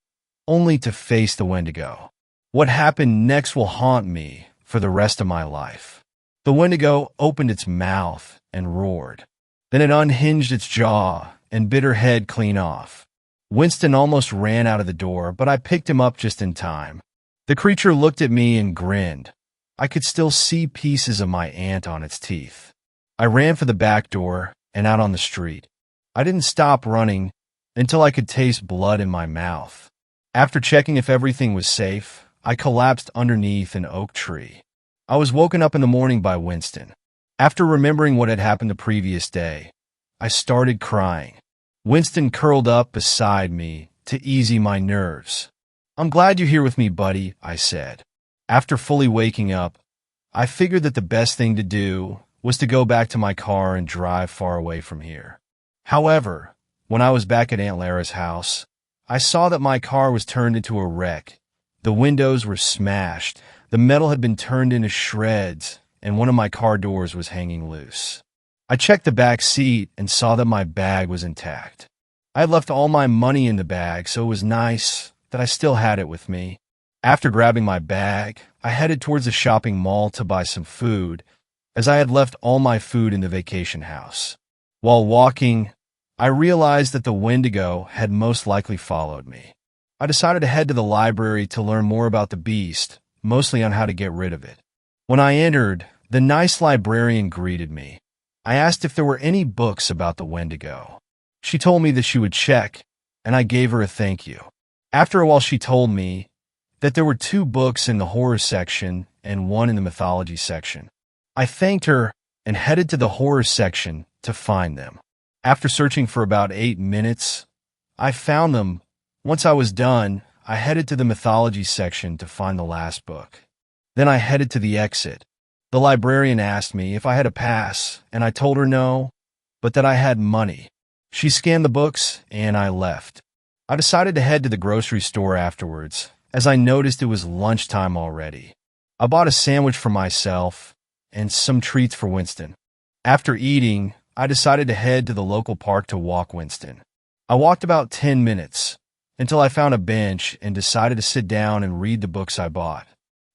only to face the Wendigo. What happened next will haunt me for the rest of my life. The Wendigo opened its mouth and roared. Then it unhinged its jaw and bit her head clean off. Winston almost ran out of the door, but I picked him up just in time. The creature looked at me and grinned. I could still see pieces of my aunt on its teeth. I ran for the back door and out on the street. I didn't stop running until I could taste blood in my mouth. After checking if everything was safe, I collapsed underneath an oak tree. I was woken up in the morning by Winston. After remembering what had happened the previous day, I started crying. Winston curled up beside me to ease my nerves. "I'm glad you're here with me, buddy," I said. After fully waking up, I figured that the best thing to do was to go back to my car and drive far away from here. However, when I was back at Aunt Lara's house, I saw that my car was turned into a wreck. The windows were smashed, the metal had been turned into shreds, and one of my car doors was hanging loose. I checked the back seat and saw that my bag was intact. I had left all my money in the bag, so it was nice that I still had it with me. After grabbing my bag, I headed towards the shopping mall to buy some food, as I had left all my food in the vacation house. While walking, I realized that the Wendigo had most likely followed me. I decided to head to the library to learn more about the beast, mostly on how to get rid of it. When I entered, the nice librarian greeted me. I asked if there were any books about the Wendigo. She told me that she would check, and I gave her a thank you. After a while, she told me that there were 2 books in the horror section and 1 in the mythology section. I thanked her and headed to the horror section to find them. After searching for about 8 minutes, I found them. Once I was done, I headed to the mythology section to find the last book. Then I headed to the exit. The librarian asked me if I had a pass, and I told her no, but that I had money. She scanned the books, and I left. I decided to head to the grocery store afterwards, as I noticed it was lunchtime already. I bought a sandwich for myself and some treats for Winston. After eating, I decided to head to the local park to walk Winston. I walked about 10 minutes until I found a bench and decided to sit down and read the books I bought.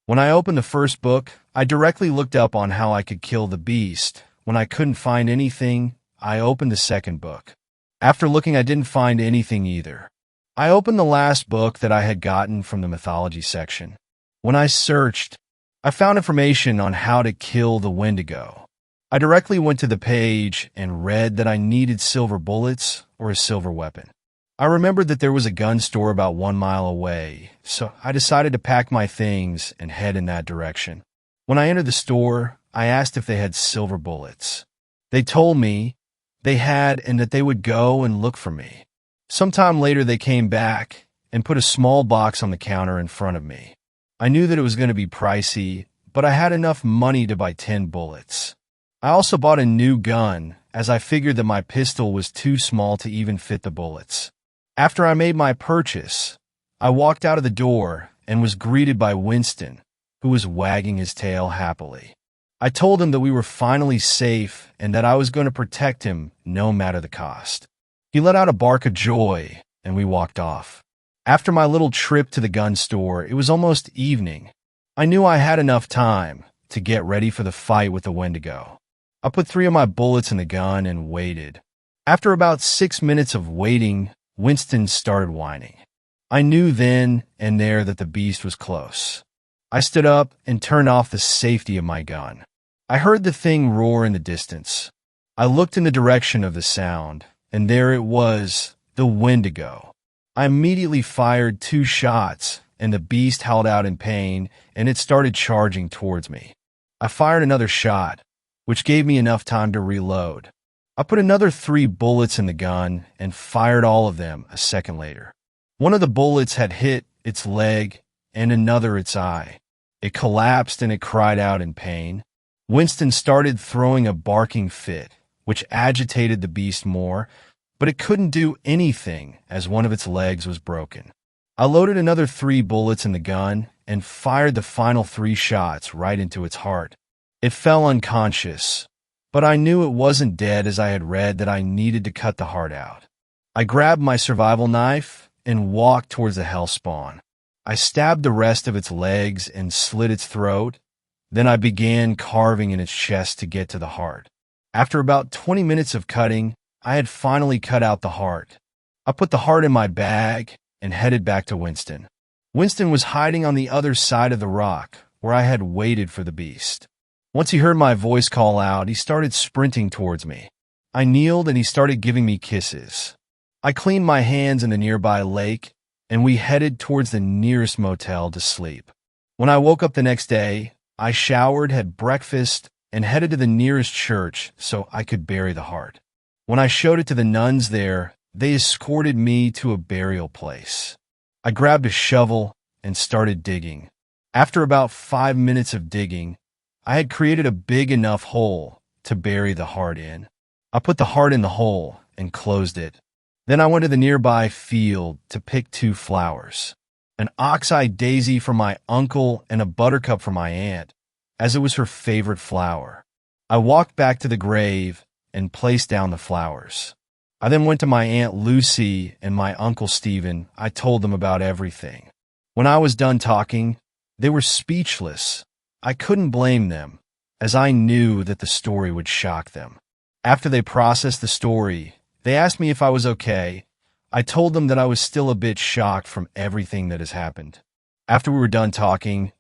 When I opened the first book, I directly looked up on how I could kill the beast. When I couldn't find anything, I opened the second book. After looking, I didn't find anything either. I opened the last book that I had gotten from the mythology section. When I searched, I found information on how to kill the Wendigo. I directly went to the page and read that I needed silver bullets or a silver weapon. I remembered that there was a gun store about 1 mile away, so I decided to pack my things and head in that direction. When I entered the store, I asked if they had silver bullets. They told me they had and that they would go and look for me. Sometime later, they came back and put a small box on the counter in front of me. I knew that it was going to be pricey, but I had enough money to buy 10 bullets. I also bought a new gun, as I figured that my pistol was too small to even fit the bullets. After I made my purchase, I walked out of the door and was greeted by Winston, who was wagging his tail happily. I told him that we were finally safe and that I was going to protect him no matter the cost. He let out a bark of joy, and we walked off. After my little trip to the gun store, it was almost evening. I knew I had enough time to get ready for the fight with the Wendigo. I put 3 of my bullets in the gun and waited. After about 6 minutes of waiting, Winston started whining. I knew then and there that the beast was close. I stood up and turned off the safety of my gun. I heard the thing roar in the distance. I looked in the direction of the sound, and there it was, the Wendigo. I immediately fired 2 shots, and the beast howled out in pain, and it started charging towards me. I fired another shot, which gave me enough time to reload. I put another 3 bullets in the gun and fired all of them a second later. One of the bullets had hit its leg and another its eye. It collapsed and it cried out in pain. Winston started throwing a barking fit, which agitated the beast more, but it couldn't do anything as one of its legs was broken. I loaded another 3 bullets in the gun and fired the final 3 shots right into its heart. It fell unconscious, but I knew it wasn't dead as I had read that I needed to cut the heart out. I grabbed my survival knife and walked towards the hellspawn. I stabbed the rest of its legs and slit its throat. Then I began carving in its chest to get to the heart. After about 20 minutes of cutting, I had finally cut out the heart. I put the heart in my bag and headed back to Winston. Winston was hiding on the other side of the rock, where I had waited for the beast. Once he heard my voice call out, he started sprinting towards me. I kneeled and he started giving me kisses. I cleaned my hands in the nearby lake, and we headed towards the nearest motel to sleep. When I woke up the next day, I showered, had breakfast, and headed to the nearest church so I could bury the heart. When I showed it to the nuns there, they escorted me to a burial place. I grabbed a shovel and started digging. After about 5 minutes of digging, I had created a big enough hole to bury the heart in. I put the heart in the hole and closed it. Then I went to the nearby field to pick 2 flowers, an ox-eye daisy for my uncle and a buttercup for my aunt, as it was her favorite flower. I walked back to the grave and placed down the flowers. I then went to my Aunt Lucy and my Uncle Stephen. I told them about everything. When I was done talking, they were speechless. I couldn't blame them, as I knew that the story would shock them. After they processed the story, they asked me if I was okay. I told them that I was still a bit shocked from everything that has happened. After we were done talking,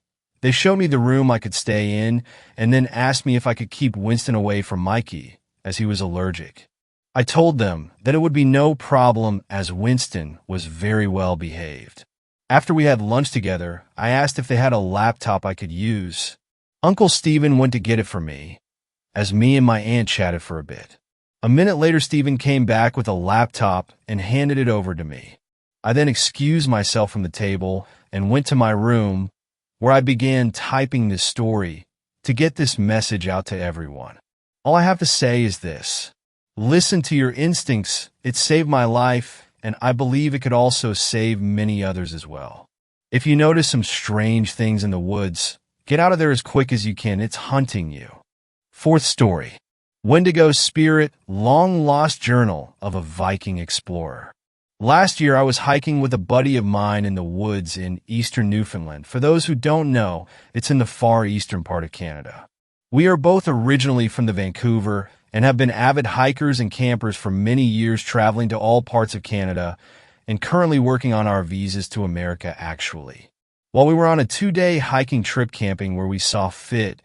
they showed me the room I could stay in and then asked me if I could keep Winston away from Mikey, as he was allergic. I told them that it would be no problem as Winston was very well behaved. After we had lunch together, I asked if they had a laptop I could use. Uncle Stephen went to get it for me, as me and my aunt chatted for a bit. A minute later, Stephen came back with a laptop and handed it over to me. I then excused myself from the table and went to my room, where I began typing this story to get this message out to everyone. All I have to say is this: listen to your instincts. It saved my life, and I believe it could also save many others as well. If you notice some strange things in the woods, get out of there as quick as you can. It's hunting you. 4th story: Wendigo's Spirit, Long-Lost Journal of a Viking Explorer. Last year, I was hiking with a buddy of mine in the woods in eastern Newfoundland. For those who don't know, it's in the far eastern part of Canada. We are both originally from the Vancouver and have been avid hikers and campers for many years, traveling to all parts of Canada and currently working on our visas to America actually. While we were on a 2-day hiking trip camping where we saw fit,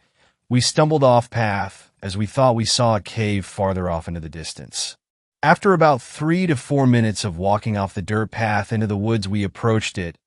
we stumbled off path as we thought we saw a cave farther off into the distance. After about 3 to 4 minutes of walking off the dirt path into the woods, we approached it,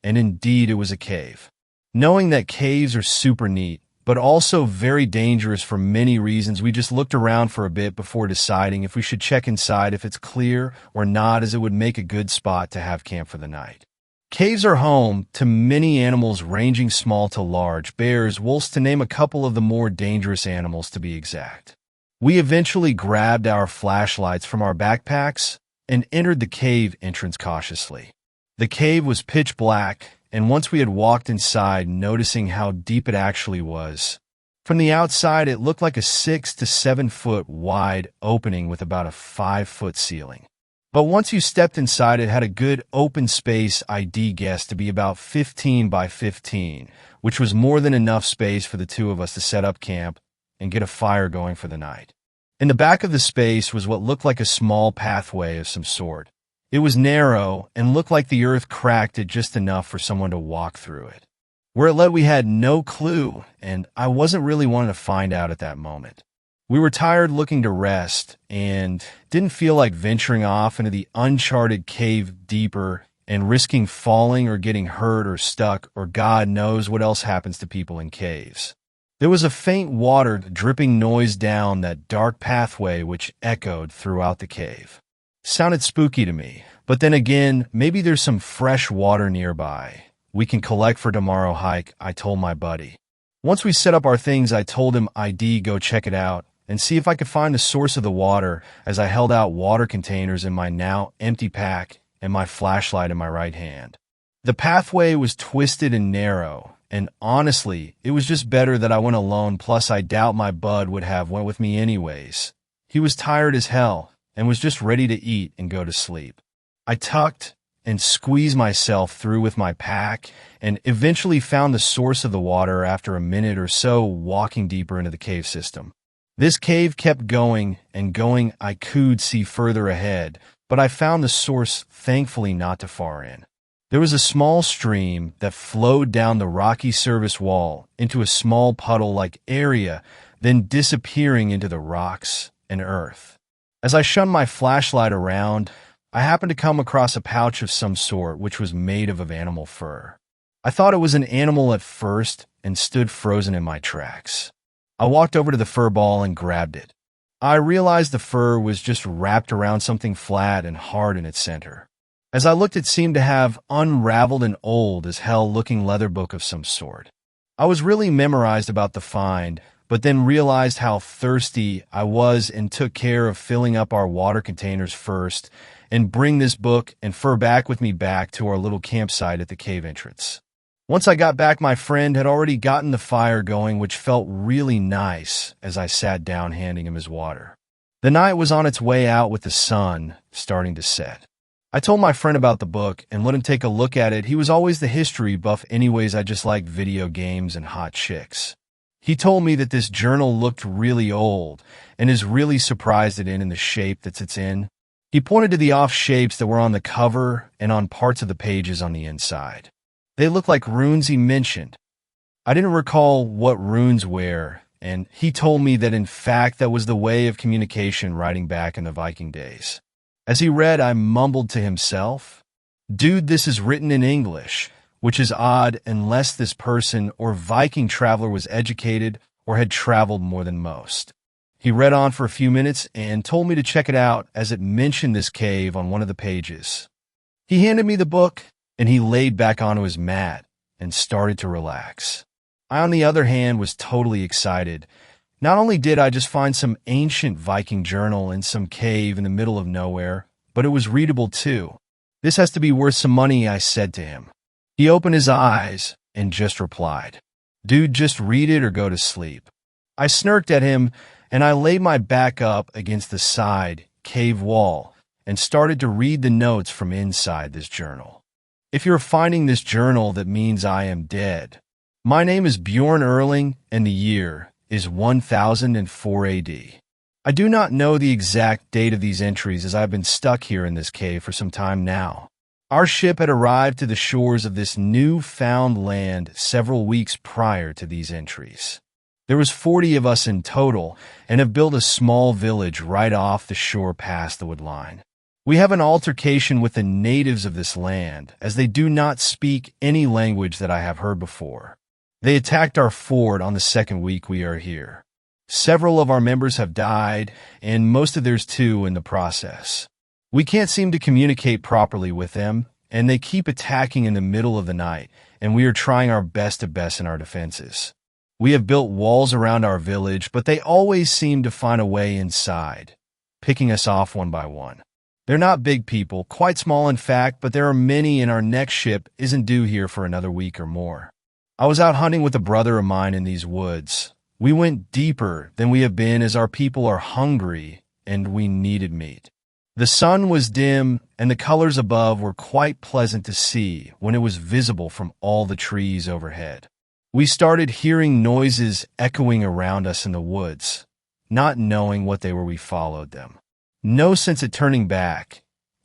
and indeed it was a cave. Knowing that caves are super neat, but also very dangerous for many reasons, we just looked around for a bit before deciding if we should check inside if it's clear or not, as it would make a good spot to have camp for the night. Caves are home to many animals ranging small to large, bears, wolves, to name a couple of the more dangerous animals to be exact. We eventually grabbed our flashlights from our backpacks and entered the cave entrance cautiously. The cave was pitch black, and once we had walked inside, noticing how deep it actually was. From the outside, it looked like a 6 to 7 foot wide opening with about a 5-foot ceiling. But once you stepped inside, it had a good open space ID guess to be about 15 by 15, which was more than enough space for the 2 of us to set up camp and get a fire going for the night. In the back of the space was what looked like a small pathway of some sort. It was narrow and looked like the earth cracked it just enough for someone to walk through it. Where it led, we had no clue, and I wasn't really wanting to find out at that moment. We were tired, looking to rest, and didn't feel like venturing off into the uncharted cave deeper and risking falling or getting hurt or stuck, or God knows what else happens to people in caves. There was a faint water dripping noise down that dark pathway which echoed throughout the cave. Sounded spooky to me, but then again, maybe there's some fresh water nearby we can collect for tomorrow hike, I told my buddy. Once we set up our things, I told him I'd go check it out and see if I could find the source of the water, as I held out water containers in my now empty pack and my flashlight in my right hand. The pathway was twisted and narrow, and honestly, it was just better that I went alone, plus I doubt my bud would have went with me anyways. He was tired as hell and was just ready to eat and go to sleep. I tucked and squeezed myself through with my pack and eventually found the source of the water after a minute or so walking deeper into the cave system. This cave kept going and going. I could see further ahead, but I found the source thankfully not too far in. There was a small stream that flowed down the rocky service wall into a small puddle-like area, then disappearing into the rocks and earth. As I shunned my flashlight around, I happened to come across a pouch of some sort which was made of animal fur. I thought it was an animal at first and stood frozen in my tracks. I walked over to the fur ball and grabbed it. I realized the fur was just wrapped around something flat and hard in its center. As I looked, it seemed to have unraveled an old as hell looking leather book of some sort. I was really memorized about the find, but then realized how thirsty I was and took care of filling up our water containers first and bring this book and fur back with me back to our little campsite at the cave entrance. Once I got back, my friend had already gotten the fire going, which felt really nice as I sat down handing him his water. The night was on its way out with the sun starting to set. I told my friend about the book and let him take a look at it. He was always the history buff anyways. I just liked video games and hot chicks. He told me that this journal looked really old and is really surprised it in the shape that it's in. He pointed to the off shapes that were on the cover and on parts of the pages on the inside. They looked like runes he mentioned. I didn't recall what runes were, and he told me that in fact that was the way of communication writing back in the Viking days. As he read, I mumbled to himself, "Dude, this is written in English," which is odd unless this person or Viking traveler was educated or had traveled more than most. He read on for a few minutes and told me to check it out as it mentioned this cave on one of the pages. He handed me the book, and he laid back onto his mat and started to relax. I, on the other hand, was totally excited. Not only did I just find some ancient Viking journal in some cave in the middle of nowhere, but it was readable too. "This has to be worth some money," I said to him. He opened his eyes and just replied, "Dude, just read it or go to sleep." I smirked at him, and I laid my back up against the side cave wall and started to read the notes from inside this journal. "If you're finding this journal, that means I am dead. My name is Bjorn Erling, and the year is 1004 AD. I do not know the exact date of these entries as I've been stuck here in this cave for some time now. Our ship had arrived to the shores of this new-found land several weeks prior to these entries. There was 40 of us in total and have built a small village right off the shore past the wood line. We have an altercation with the natives of this land, as they do not speak any language that I have heard before. They attacked our fort on the second week we are here. Several of our members have died, and most of theirs too in the process. We can't seem to communicate properly with them, and they keep attacking in the middle of the night, and we are trying our best to bessen our defenses. We have built walls around our village, but they always seem to find a way inside, picking us off one by one. They're not big people, quite small in fact, but there are many, and our next ship isn't due here for another week or more. I was out hunting with a brother of mine in these woods. We went deeper than we have been as our people are hungry and we needed meat. The sun was dim and the colors above were quite pleasant to see when it was visible from all the trees overhead. We started hearing noises echoing around us in the woods. Not knowing what they were, we followed them. No sense at turning back.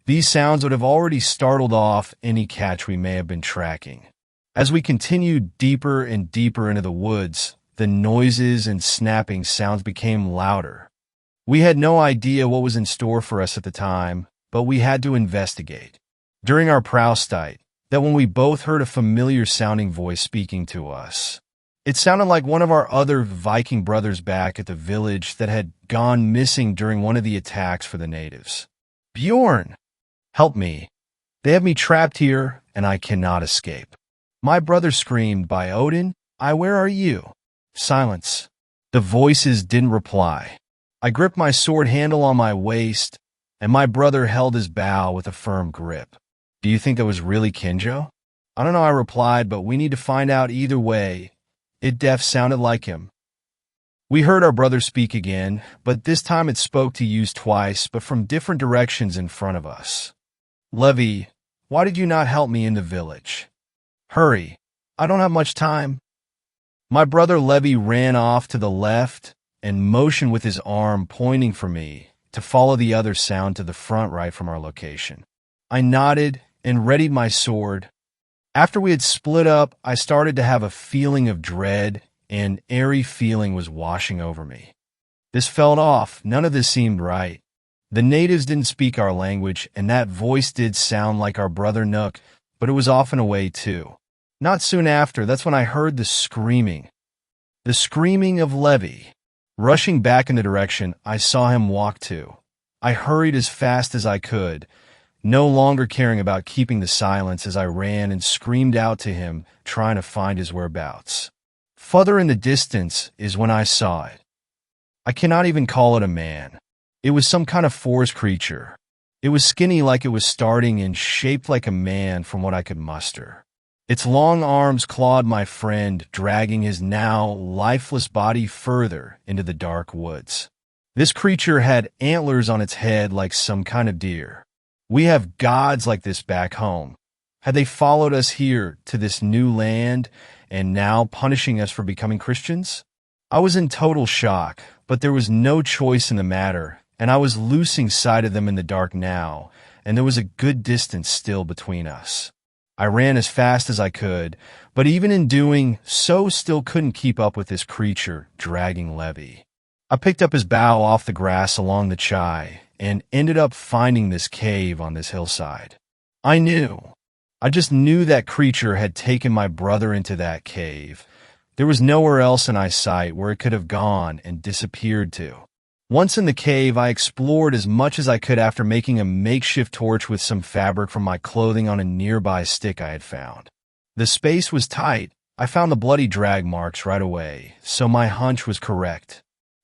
These sounds would have already startled off any catch we may have been tracking. As we continued deeper and deeper into the woods, the noises and snapping sounds became louder. We had no idea what was in store for us at the time, but we had to investigate. During our proustite, that when we both heard a familiar-sounding voice speaking to us. It sounded like one of our other Viking brothers back at the village that had gone missing during one of the attacks for the natives. "Bjorn, help me. They have me trapped here, and I cannot escape." My brother screamed, "By Odin, where are you?" Silence. The voices didn't reply. I gripped my sword handle on my waist, and my brother held his bow with a firm grip. "Do you think that was really Kinjo?" "I don't know," I replied, "but we need to find out either way. It def sounded like him." We heard our brother speak again, but this time it spoke to use twice, but from different directions in front of us. "Levi, why did you not help me in the village? Hurry, I don't have much time." My brother Levi ran off to the left and motioned with his arm pointing for me to follow the other sound to the front right from our location. I nodded and readied my sword. After we had split up, I started to have a feeling of dread, and airy feeling was washing over me. This felt off. None of this seemed right. The natives didn't speak our language, and that voice did sound like our brother Nook, but it was off and away too. Not soon after, that's when I heard the screaming. The screaming of Levy. Rushing back in the direction I saw him walk to, I hurried as fast as I could, no longer caring about keeping the silence as I ran and screamed out to him, trying to find his whereabouts. Further in the distance is when I saw it. I cannot even call it a man. It was some kind of forest creature. It was skinny like it was starting and shaped like a man from what I could muster. Its long arms clawed my friend, dragging his now lifeless body further into the dark woods. This creature had antlers on its head like some kind of deer. We have gods like this back home. Had they followed us here to this new land and now punishing us for becoming Christians? I was in total shock, but there was no choice in the matter, and I was losing sight of them in the dark now, and there was a good distance still between us. I ran as fast as I could, but even in doing so still couldn't keep up with this creature dragging Levy. I picked up his bow off the grass along the chai and ended up finding this cave on this hillside. I just knew that creature had taken my brother into that cave. There was nowhere else in eyesight where it could have gone and disappeared to. Once in the cave, I explored as much as I could after making a makeshift torch with some fabric from my clothing on a nearby stick I had found. The space was tight. I found the bloody drag marks right away, so my hunch was correct.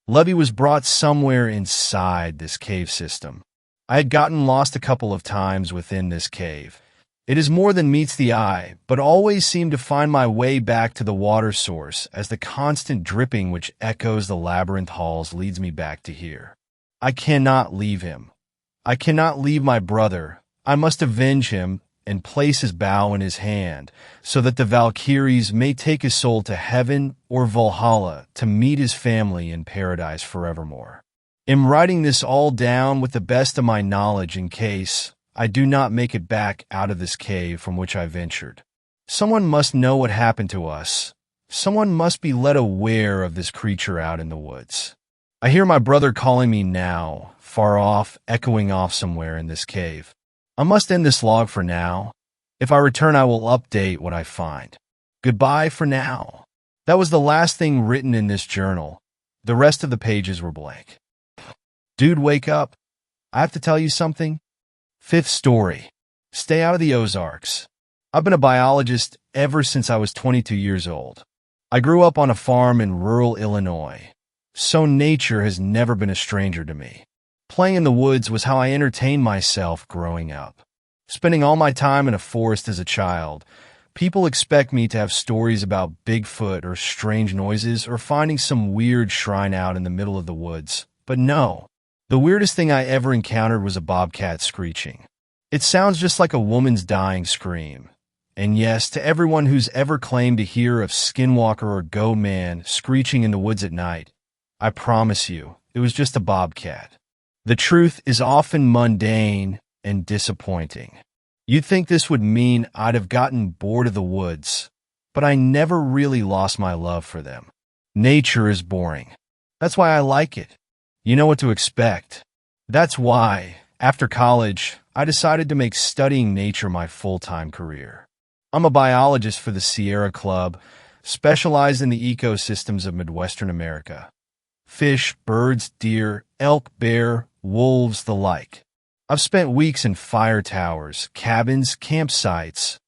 Levy was brought somewhere inside this cave system. I had gotten lost a couple of times within this cave. It is more than meets the eye, but always seem to find my way back to the water source as the constant dripping which echoes the labyrinth halls leads me back to here. I cannot leave him. I cannot leave my brother. I must avenge him and place his bow in his hand so that the Valkyries may take his soul to heaven or Valhalla to meet his family in paradise forevermore. I'm writing this all down with the best of my knowledge in case I do not make it back out of this cave from which I ventured. Someone must know what happened to us. Someone must be led aware of this creature out in the woods. I hear my brother calling me now, far off, echoing off somewhere in this cave. I must end this log for now. If I return, I will update what I find. Goodbye for now. That was the last thing written in this journal. The rest of the pages were blank. Dude, wake up. I have to tell you something. Fifth story. Stay out of the Ozarks. I've been a biologist ever since I was 22 years old. I grew up on a farm in rural Illinois, so nature has never been a stranger to me. Playing in the woods was how I entertained myself growing up. Spending all my time in a forest as a child, people expect me to have stories about Bigfoot or strange noises or finding some weird shrine out in the middle of the woods. But no. The weirdest thing I ever encountered was a bobcat screeching. It sounds just like a woman's dying scream. And yes, to everyone who's ever claimed to hear of Skinwalker or Go Man screeching in the woods at night, I promise you, it was just a bobcat. The truth is often mundane and disappointing. You'd think this would mean I'd have gotten bored of the woods, but I never really lost my love for them. Nature is boring. That's why I like it. You know what to expect. That's why, after college, I decided to make studying nature my full-time career. I'm a biologist for the Sierra Club, specialized in the ecosystems of Midwestern America. Fish, birds, deer, elk, bear, wolves, the like. I've spent weeks in fire towers, cabins, campsites,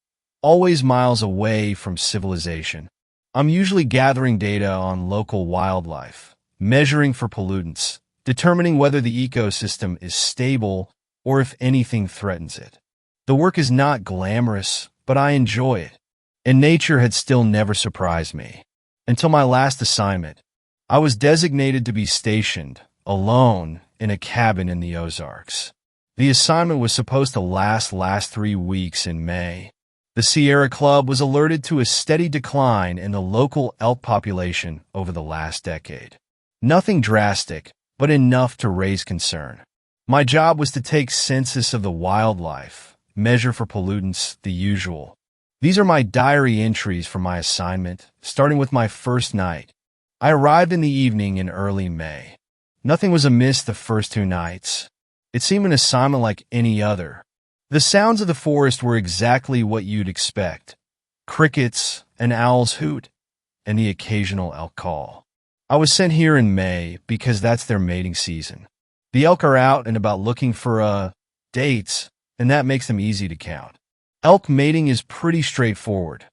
always miles away from civilization. I'm usually gathering data on local wildlife, measuring for pollutants, determining whether the ecosystem is stable or if anything threatens it. The work is not glamorous, but I enjoy it, and nature had still never surprised me. Until my last assignment, I was designated to be stationed, alone, in a cabin in the Ozarks. The assignment was supposed to last 3 weeks in May. The Sierra Club was alerted to a steady decline in the local elk population over the last decade. Nothing drastic, but enough to raise concern. My job was to take census of the wildlife, measure for pollutants, the usual. These are my diary entries for my assignment, starting with my first night. I arrived in the evening in early May. Nothing was amiss the first 2 nights. It seemed an assignment like any other. The sounds of the forest were exactly what you'd expect. Crickets, an owl's hoot, and the occasional elk call. I was sent here in May because that's their mating season. The elk are out and about looking for, dates, and that makes them easy to count. Elk mating is pretty straightforward.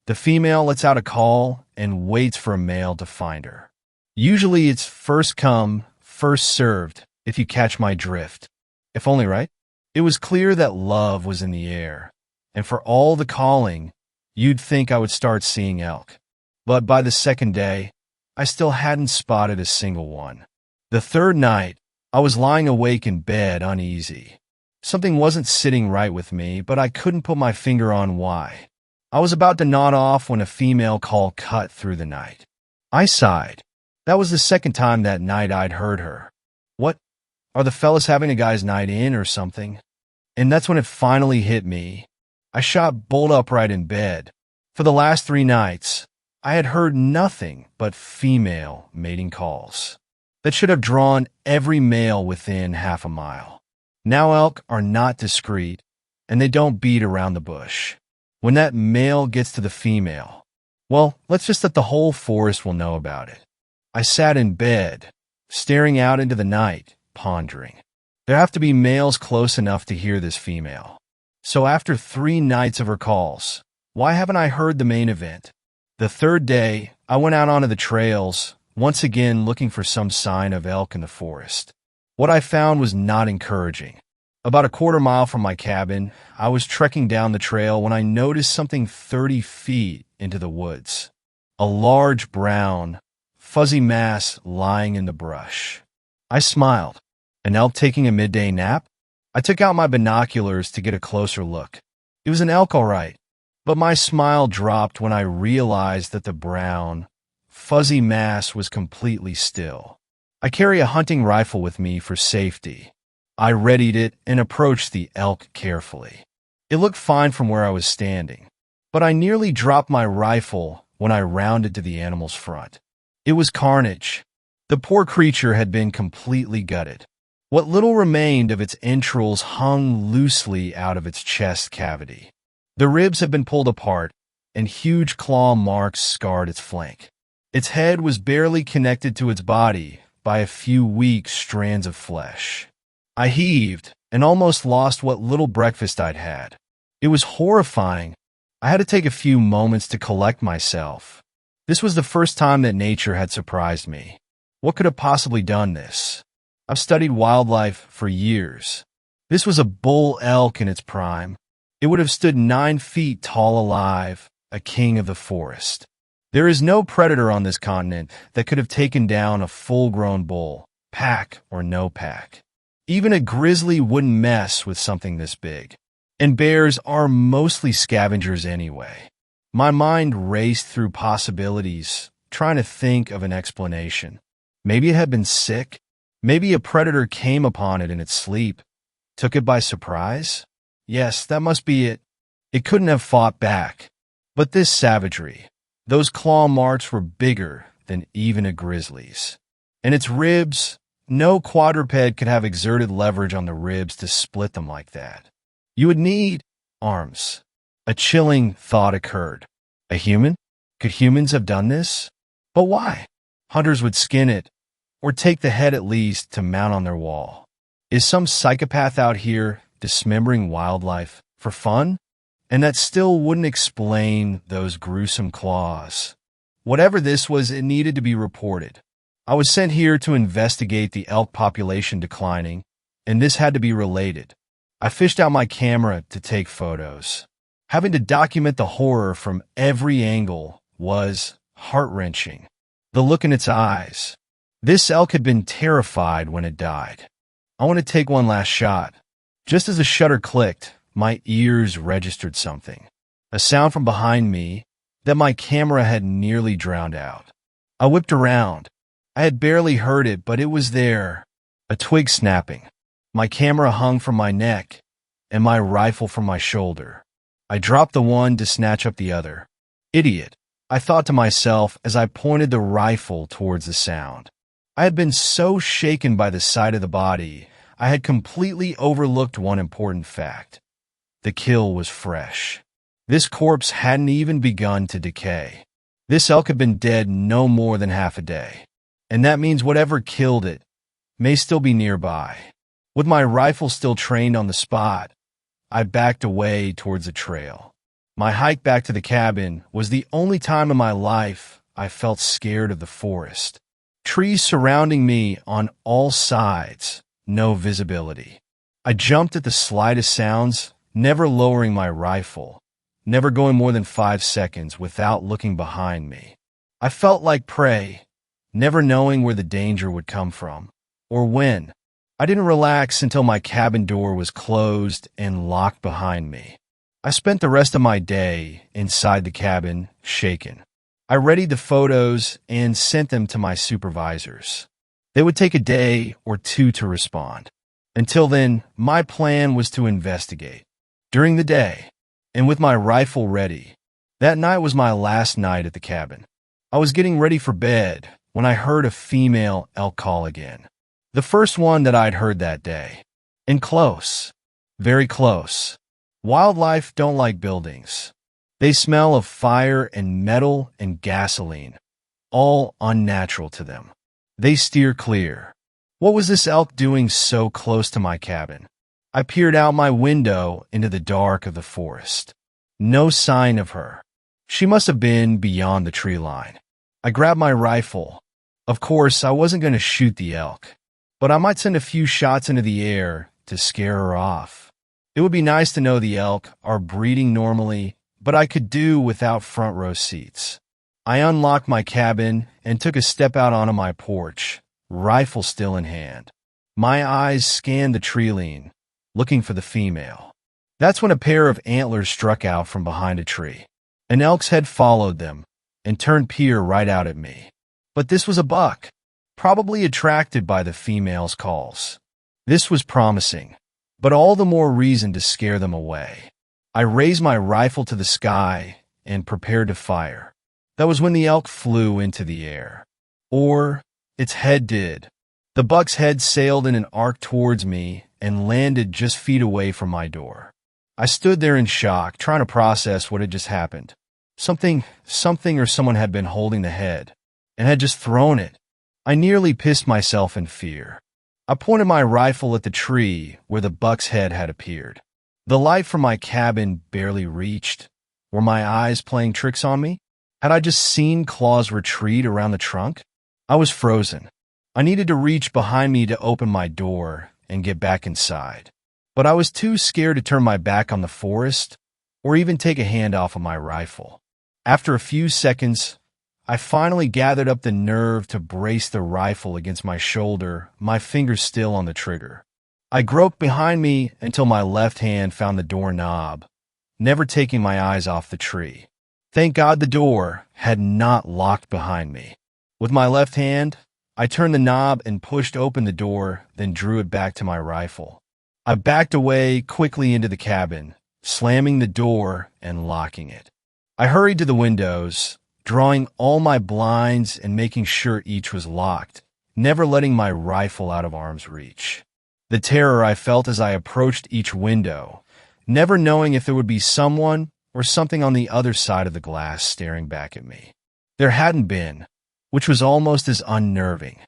The female lets out a call and waits for a male to find her. Usually it's first come, first served, if you catch my drift. If only, right? It was clear that love was in the air, and for all the calling, you'd think I would start seeing elk. But by the second day, I still hadn't spotted a single one. The third night, I was lying awake in bed uneasy. Something wasn't sitting right with me, but I couldn't put my finger on why. I was about to nod off when a female call cut through the night. I sighed. That was the second time that night I'd heard her. What? Are the fellas having a guy's night in or something? And that's when it finally hit me. I shot bolt upright in bed. For the last 3 nights, I had heard nothing but female mating calls that should have drawn every male within half a mile. Now elk are not discreet, and they don't beat around the bush. When that male gets to the female, well, let's just let the whole forest will know about it. I sat in bed, staring out into the night, pondering. There have to be males close enough to hear this female. So after 3 nights of her calls, why haven't I heard the main event? The third day, I went out onto the trails, once again looking for some sign of elk in the forest. What I found was not encouraging. About a quarter mile from my cabin, I was trekking down the trail when I noticed something 30 feet into the woods. A large brown, fuzzy mass lying in the brush. I smiled. An elk taking a midday nap? I took out my binoculars to get a closer look. It was an elk, all right, but my smile dropped when I realized that the brown, fuzzy mass was completely still. I carry a hunting rifle with me for safety. I readied it and approached the elk carefully. It looked fine from where I was standing, but I nearly dropped my rifle when I rounded to the animal's front. It was carnage. The poor creature had been completely gutted. What little remained of its entrails hung loosely out of its chest cavity. The ribs had been pulled apart, and huge claw marks scarred its flank. Its head was barely connected to its body by a few weak strands of flesh. I heaved and almost lost what little breakfast I'd had. It was horrifying. I had to take a few moments to collect myself. This was the first time that nature had surprised me. What could have possibly done this? I've studied wildlife for years. This was a bull elk in its prime. It would have stood 9 feet tall alive, a king of the forest. There is no predator on this continent that could have taken down a full-grown bull, pack or no pack. Even a grizzly wouldn't mess with something this big. And bears are mostly scavengers anyway. My mind raced through possibilities, trying to think of an explanation. Maybe it had been sick. Maybe a predator came upon it in its sleep, took it by surprise. Yes, that must be it. It couldn't have fought back. But this savagery, those claw marks were bigger than even a grizzly's. And its ribs, no quadruped could have exerted leverage on the ribs to split them like that. You would need arms. A chilling thought occurred. A human? Could humans have done this? But why? Hunters would skin it, or take the head at least to mount on their wall. Is some psychopath out here dismembering wildlife for fun? And that still wouldn't explain those gruesome claws. Whatever this was, it needed to be reported. I was sent here to investigate the elk population declining, and this had to be related. I fished out my camera to take photos. Having to document the horror from every angle was heart-wrenching. The look in its eyes. This elk had been terrified when it died. I want to take one last shot. Just as the shutter clicked, my ears registered something. A sound from behind me that my camera had nearly drowned out. I whipped around. I had barely heard it, but it was there. A twig snapping. My camera hung from my neck, and my rifle from my shoulder. I dropped the one to snatch up the other. Idiot, I thought to myself as I pointed the rifle towards the sound. I had been so shaken by the sight of the body, I had completely overlooked one important fact. The kill was fresh. This corpse hadn't even begun to decay. This elk had been dead no more than half a day. And that means whatever killed it may still be nearby. With my rifle still trained on the spot, I backed away towards the trail. My hike back to the cabin was the only time in my life I felt scared of the forest. Trees surrounding me on all sides, no visibility. I jumped at the slightest sounds, never lowering my rifle, never going more than 5 seconds without looking behind me. I felt like prey, never knowing where the danger would come from, or when. I didn't relax until my cabin door was closed and locked behind me. I spent the rest of my day inside the cabin, shaken. I readied the photos and sent them to my supervisors. They would take a day or two to respond. Until then, my plan was to investigate. During the day, and with my rifle ready, that night was my last night at the cabin. I was getting ready for bed when I heard a female elk call again. The first one that I'd heard that day. And close. Very close. Wildlife don't like buildings. They smell of fire and metal and gasoline, all unnatural to them. They steer clear. What was this elk doing so close to my cabin? I peered out my window into the dark of the forest. No sign of her. She must have been beyond the tree line. I grabbed my rifle. Of course, I wasn't going to shoot the elk, but I might send a few shots into the air to scare her off. It would be nice to know the elk are breeding normally, but I could do without front row seats. I unlocked my cabin and took a step out onto my porch, rifle still in hand. My eyes scanned the tree line, looking for the female. That's when a pair of antlers struck out from behind a tree. An elk's head followed them and turned peer right out at me. But this was a buck, probably attracted by the female's calls. This was promising, but all the more reason to scare them away. I raised my rifle to the sky and prepared to fire. That was when the elk flew into the air. Or its head did. The buck's head sailed in an arc towards me and landed just feet away from my door. I stood there in shock, trying to process what had just happened. Something or someone had been holding the head and had just thrown it. I nearly pissed myself in fear. I pointed my rifle at the tree where the buck's head had appeared. The light from my cabin barely reached. Were my eyes playing tricks on me? Had I just seen claws retreat around the trunk? I was frozen. I needed to reach behind me to open my door and get back inside. But I was too scared to turn my back on the forest or even take a hand off of my rifle. After a few seconds, I finally gathered up the nerve to brace the rifle against my shoulder, my fingers still on the trigger. I groped behind me until my left hand found the doorknob, never taking my eyes off the tree. Thank God the door had not locked behind me. With my left hand, I turned the knob and pushed open the door, then drew it back to my rifle. I backed away quickly into the cabin, slamming the door and locking it. I hurried to the windows, drawing all my blinds and making sure each was locked, never letting my rifle out of arm's reach. The terror I felt as I approached each window, never knowing if there would be someone or something on the other side of the glass staring back at me. There hadn't been, which was almost as unnerving.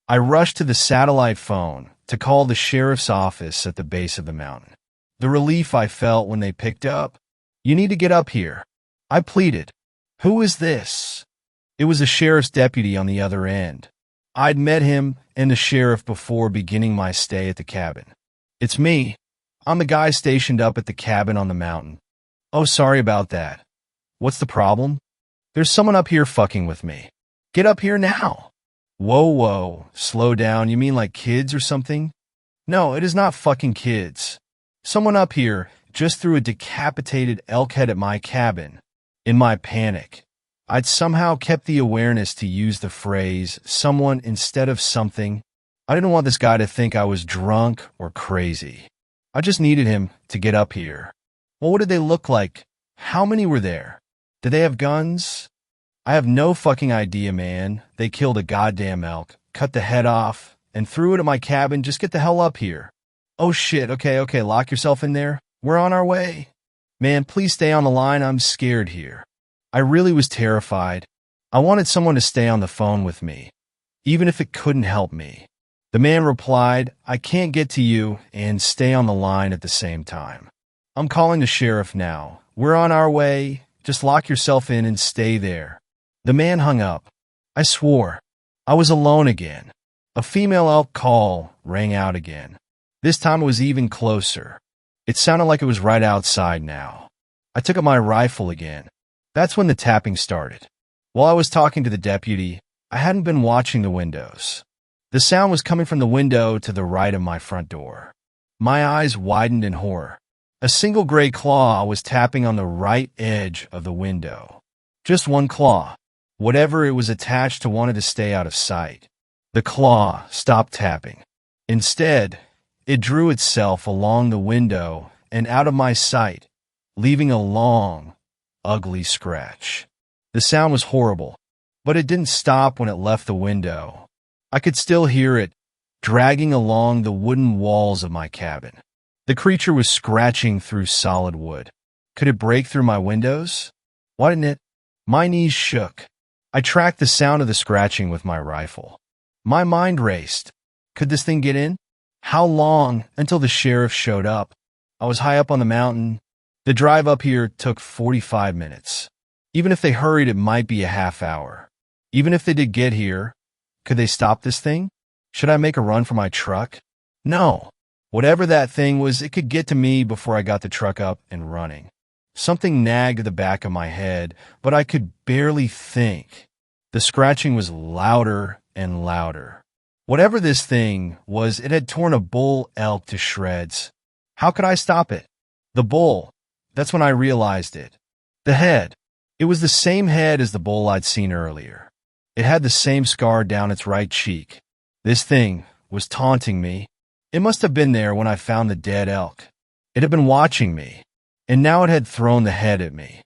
I rushed to the satellite phone to call the sheriff's office at the base of the mountain. The relief I felt when they picked up. "You need to get up here," I pleaded. "Who is this?" It was a sheriff's deputy on the other end. I'd met him and the sheriff before beginning my stay at the cabin. "It's me. I'm the guy stationed up at the cabin on the mountain." "Oh, sorry about that. What's the problem?" "There's someone up here fucking with me." "Get up here now." Whoa, slow down. You mean like kids or something?" "No, it is not fucking kids. Someone up here just threw a decapitated elk head at my cabin." In my panic, I'd somehow kept the awareness to use the phrase someone instead of something. I didn't want this guy to think I was drunk or crazy. I just needed him to get up here. Well, what did they look like? How many were there? Did they have guns? I have no fucking idea, man. They killed a goddamn elk, cut the head off, and threw it at my cabin. Just get the hell up here. Oh shit, okay, lock yourself in there. We're on our way. Man, please stay on the line. I'm scared here. I really was terrified. I wanted someone to stay on the phone with me, even if it couldn't help me. The man replied, I can't get to you and stay on the line at the same time. I'm calling the sheriff now. We're on our way. Just lock yourself in and stay there. The man hung up. I swore. I was alone again. A female elk call rang out again. This time it was even closer. It sounded like it was right outside now. I took up my rifle again. That's when the tapping started. While I was talking to the deputy, I hadn't been watching the windows. The sound was coming from the window to the right of my front door. My eyes widened in horror. A single gray claw was tapping on the right edge of the window. Just one claw. Whatever it was attached to wanted to stay out of sight. The claw stopped tapping. Instead, it drew itself along the window and out of my sight, leaving a long, ugly scratch. The sound was horrible, but it didn't stop when it left the window. I could still hear it dragging along the wooden walls of my cabin. The creature was scratching through solid wood. Could it break through my windows? Why didn't it? My knees shook. I tracked the sound of the scratching with my rifle. My mind raced. Could this thing get in? How long until the sheriff showed up? I was high up on the mountain. The drive up here took 45 minutes. Even if they hurried, it might be a half hour. Even if they did get here, could they stop this thing? Should I make a run for my truck? No. Whatever that thing was, it could get to me before I got the truck up and running. Something nagged at the back of my head, but I could barely think. The scratching was louder and louder. Whatever this thing was, it had torn a bull elk to shreds. How could I stop it? The bull. That's when I realized it. The head. It was the same head as the bull I'd seen earlier. It had the same scar down its right cheek. This thing was taunting me. It must have been there when I found the dead elk. It had been watching me, and now it had thrown the head at me.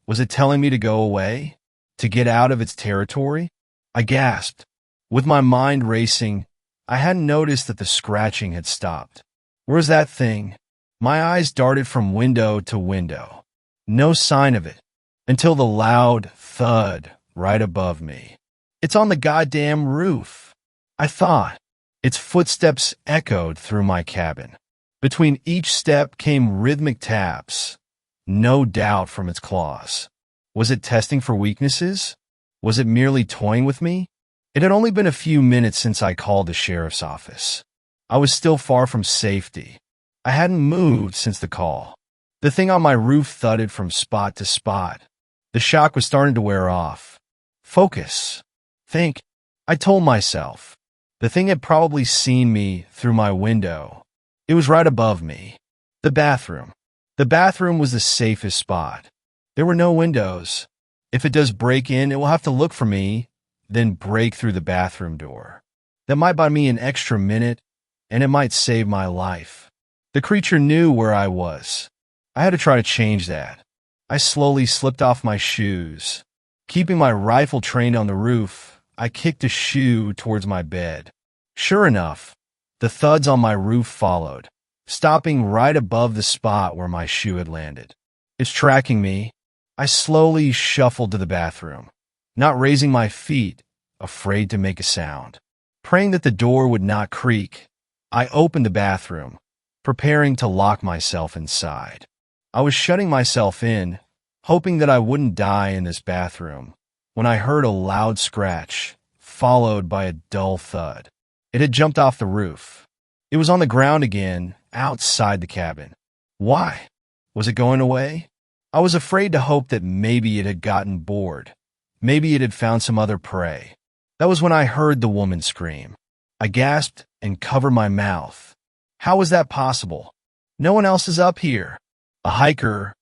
Was it telling me to go away? To get out of its territory? I gasped. With my mind racing, I hadn't noticed that the scratching had stopped. Where's that thing? My eyes darted from window to window. No sign of it, until the loud thud right above me. It's on the goddamn roof. I thought. Its footsteps echoed through my cabin. Between each step came rhythmic taps, no doubt from its claws. Was it testing for weaknesses? Was it merely toying with me? It had only been a few minutes since I called the sheriff's office. I was still far from safety. I hadn't moved since the call. The thing on my roof thudded from spot to spot. The shock was starting to wear off. Focus. Think. I told myself. The thing had probably seen me through my window. It was right above me. The bathroom. The bathroom was the safest spot. There were no windows. If it does break in, it will have to look for me, then break through the bathroom door. That might buy me an extra minute, and it might save my life. The creature knew where I was. I had to try to change that. I slowly slipped off my shoes. Keeping my rifle trained on the roof, I kicked a shoe towards my bed. Sure enough, the thuds on my roof followed, stopping right above the spot where my shoe had landed. It's tracking me. I slowly shuffled to the bathroom, not raising my feet, afraid to make a sound. Praying that the door would not creak, I opened the bathroom, preparing to lock myself inside. I was shutting myself in, hoping that I wouldn't die in this bathroom, when I heard a loud scratch, followed by a dull thud. It had jumped off the roof. It was on the ground again, outside the cabin. Why? Was it going away? I was afraid to hope that maybe it had gotten bored. Maybe it had found some other prey. That was when I heard the woman scream. I gasped and covered my mouth. How was that possible? No one else is up here. A hiker?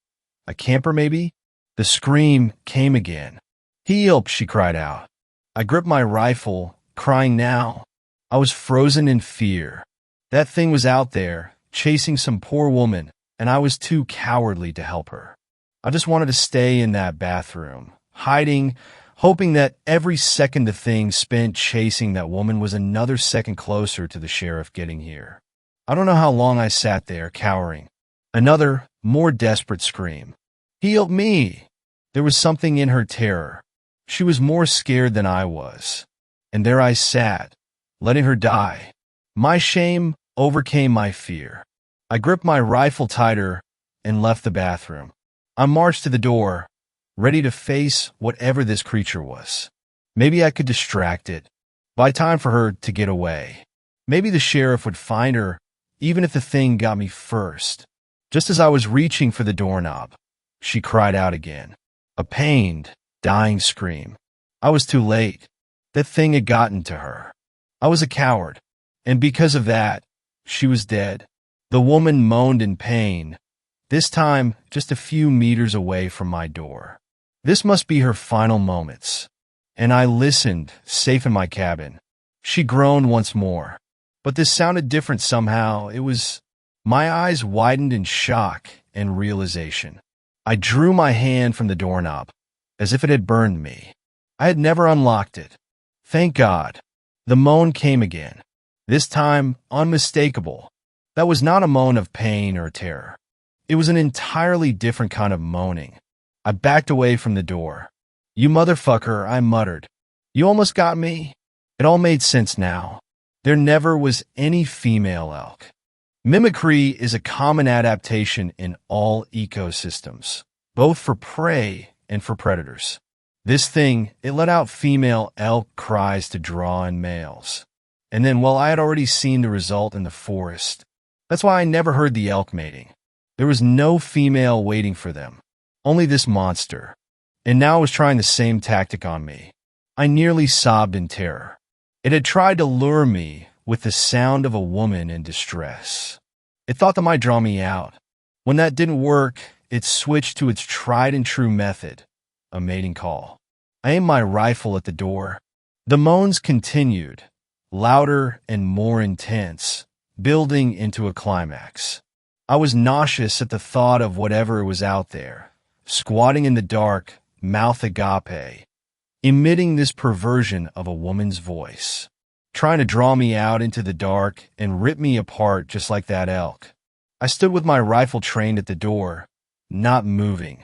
A camper, maybe? The scream came again. Help, she cried out. I gripped my rifle, crying now. I was frozen in fear. That thing was out there, chasing some poor woman, and I was too cowardly to help her. I just wanted to stay in that bathroom, hiding, hoping that every second the thing spent chasing that woman was another second closer to the sheriff getting here. I don't know how long I sat there, cowering. Another, more desperate scream. Help me! There was something in her terror. She was more scared than I was. And there I sat, letting her die. My shame overcame my fear. I gripped my rifle tighter and left the bathroom. I marched to the door, ready to face whatever this creature was. Maybe I could distract it, buy time for her to get away. Maybe the sheriff would find her, even if the thing got me first. Just as I was reaching for the doorknob, she cried out again. A pained, dying scream. I was too late. That thing had gotten to her. I was a coward, and because of that, she was dead. The woman moaned in pain, this time just a few meters away from my door. This must be her final moments. And I listened, safe in my cabin. She groaned once more. But this sounded different somehow. My eyes widened in shock and realization. I drew my hand from the doorknob, as if it had burned me. I had never unlocked it. Thank God. The moan came again. This time, unmistakable. That was not a moan of pain or terror. It was an entirely different kind of moaning. I backed away from the door. You motherfucker, I muttered. You almost got me? It all made sense now. There never was any female elk. Mimicry is a common adaptation in all ecosystems, both for prey and for predators. This thing, it let out female elk cries to draw in males. And then, I had already seen the result in the forest. That's why I never heard the elk mating. There was no female waiting for them, only this monster. And now it was trying the same tactic on me. I nearly sobbed in terror. It had tried to lure me with the sound of a woman in distress. It thought that might draw me out. When that didn't work, it switched to its tried-and-true method, a mating call. I aimed my rifle at the door. The moans continued, louder and more intense, building into a climax. I was nauseous at the thought of whatever was out there, squatting in the dark, mouth agape, emitting this perversion of a woman's voice, trying to draw me out into the dark and rip me apart just like that elk. I stood with my rifle trained at the door, not moving.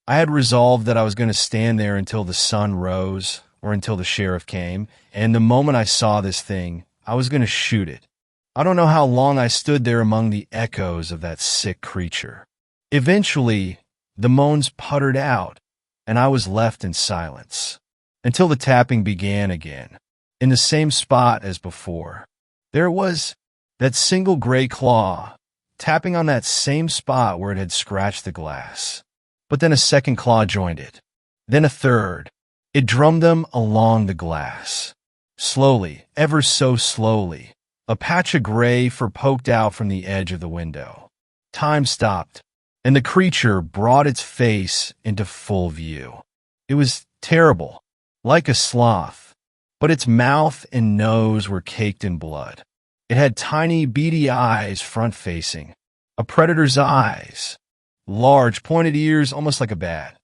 I had resolved that I was going to stand there until the sun rose or until the sheriff came, and the moment I saw this thing, I was going to shoot it. I don't know how long I stood there among the echoes of that sick creature. Eventually, the moans puttered out, and I was left in silence, until the tapping began again, in the same spot as before. There it was, that single gray claw, tapping on that same spot where it had scratched the glass. But then a second claw joined it, then a third. It drummed them along the glass. Slowly, ever so slowly, a patch of gray poked out from the edge of the window. Time stopped, and the creature brought its face into full view. It was terrible, like a sloth, but its mouth and nose were caked in blood. It had tiny, beady eyes front-facing, a predator's eyes, large, pointed ears almost like a bat,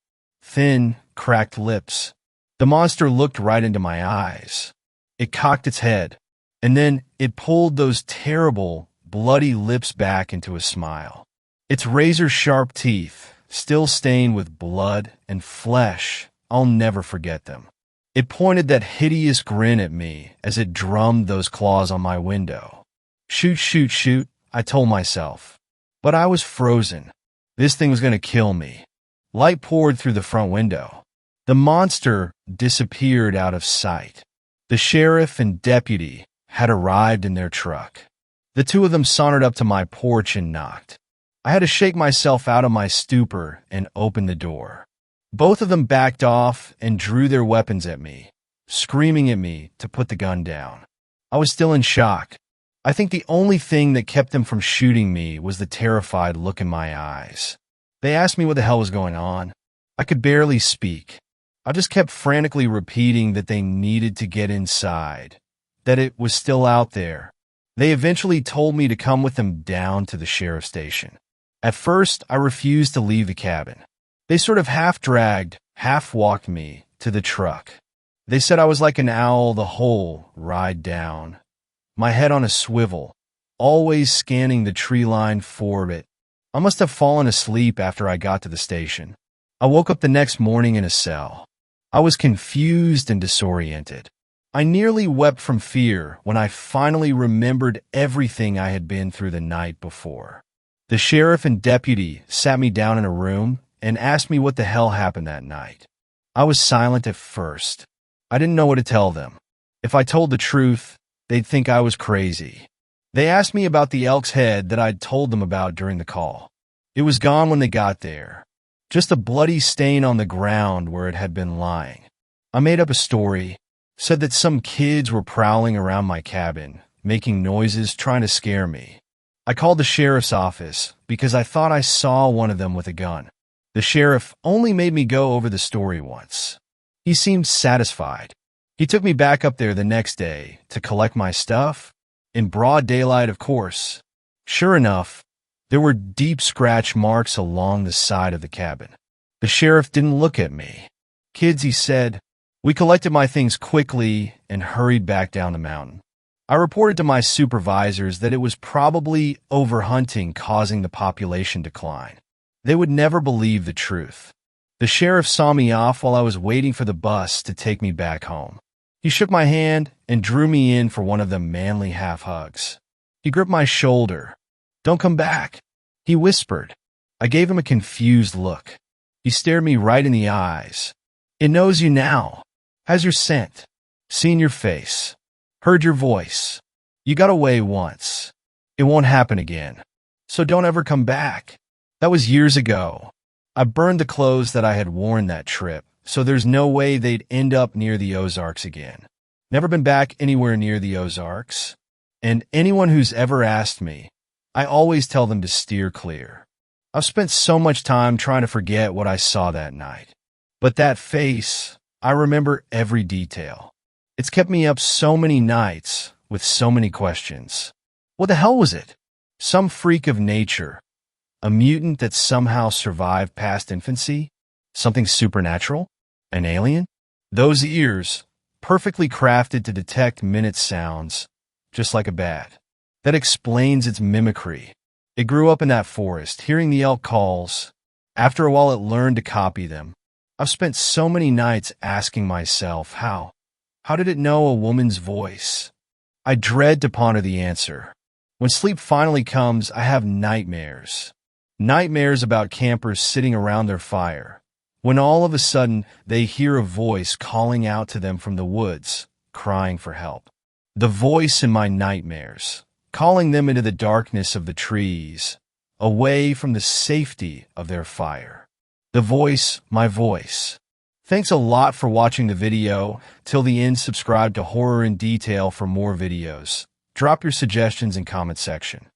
thin, cracked lips. The monster looked right into my eyes. It cocked its head, and then it pulled those terrible, bloody lips back into a smile. Its razor-sharp teeth, still stained with blood and flesh, I'll never forget them. It pointed that hideous grin at me as it drummed those claws on my window. Shoot, shoot, shoot, I told myself. But I was frozen. This thing was going to kill me. Light poured through the front window. The monster disappeared out of sight. The sheriff and deputy had arrived in their truck. The two of them sauntered up to my porch and knocked. I had to shake myself out of my stupor and open the door. Both of them backed off and drew their weapons at me, screaming at me to put the gun down. I was still in shock. I think the only thing that kept them from shooting me was the terrified look in my eyes. They asked me what the hell was going on. I could barely speak. I just kept frantically repeating that they needed to get inside, that it was still out there, They eventually told me to come with them down to the sheriff's station. At first, I refused to leave the cabin. They sort of half-dragged, half-walked me to the truck. They said I was like an owl the whole ride down, my head on a swivel, always scanning the tree line for it. I must have fallen asleep after I got to the station. I woke up the next morning in a cell. I was confused and disoriented. I nearly wept from fear when I finally remembered everything I had been through the night before. The sheriff and deputy sat me down in a room and asked me what the hell happened that night. I was silent at first. I didn't know what to tell them. If I told the truth, they'd think I was crazy. They asked me about the elk's head that I'd told them about during the call. It was gone when they got there. Just a bloody stain on the ground where it had been lying. I made up a story, said that some kids were prowling around my cabin, making noises, trying to scare me. I called the sheriff's office because I thought I saw one of them with a gun. The sheriff only made me go over the story once. He seemed satisfied. He took me back up there the next day to collect my stuff, in broad daylight, of course. Sure enough, there were deep scratch marks along the side of the cabin. The sheriff didn't look at me. Kids, he said. We collected my things quickly and hurried back down the mountain. I reported to my supervisors that it was probably overhunting causing the population decline. They would never believe the truth. The sheriff saw me off while I was waiting for the bus to take me back home. He shook my hand and drew me in for one of the manly half-hugs. He gripped my shoulder. "Don't come back," he whispered. I gave him a confused look. He stared me right in the eyes. "It knows you now. Has your scent. Seen your face. Heard your voice. You got away once. It won't happen again. So don't ever come back." That was years ago. I burned the clothes that I had worn that trip, so there's no way they'd end up near the Ozarks again. Never been back anywhere near the Ozarks. And anyone who's ever asked me, I always tell them to steer clear. I've spent so much time trying to forget what I saw that night. But that face, I remember every detail. It's kept me up so many nights with so many questions. What the hell was it? Some freak of nature? A mutant that somehow survived past infancy? Something supernatural? An alien? Those ears, perfectly crafted to detect minute sounds, just like a bat. That explains its mimicry. It grew up in that forest, hearing the elk calls. After a while, it learned to copy them. I've spent so many nights asking myself, how? How did it know a woman's voice? I dread to ponder the answer. When sleep finally comes, I have nightmares. Nightmares about campers sitting around their fire, when all of a sudden they hear a voice calling out to them from the woods, crying for help. The voice in my nightmares, calling them into the darkness of the trees, away from the safety of their fire. The voice, my voice. Thanks a lot for watching the video. Till the end, subscribe to Horror in Detail for more videos. Drop your suggestions in comment section.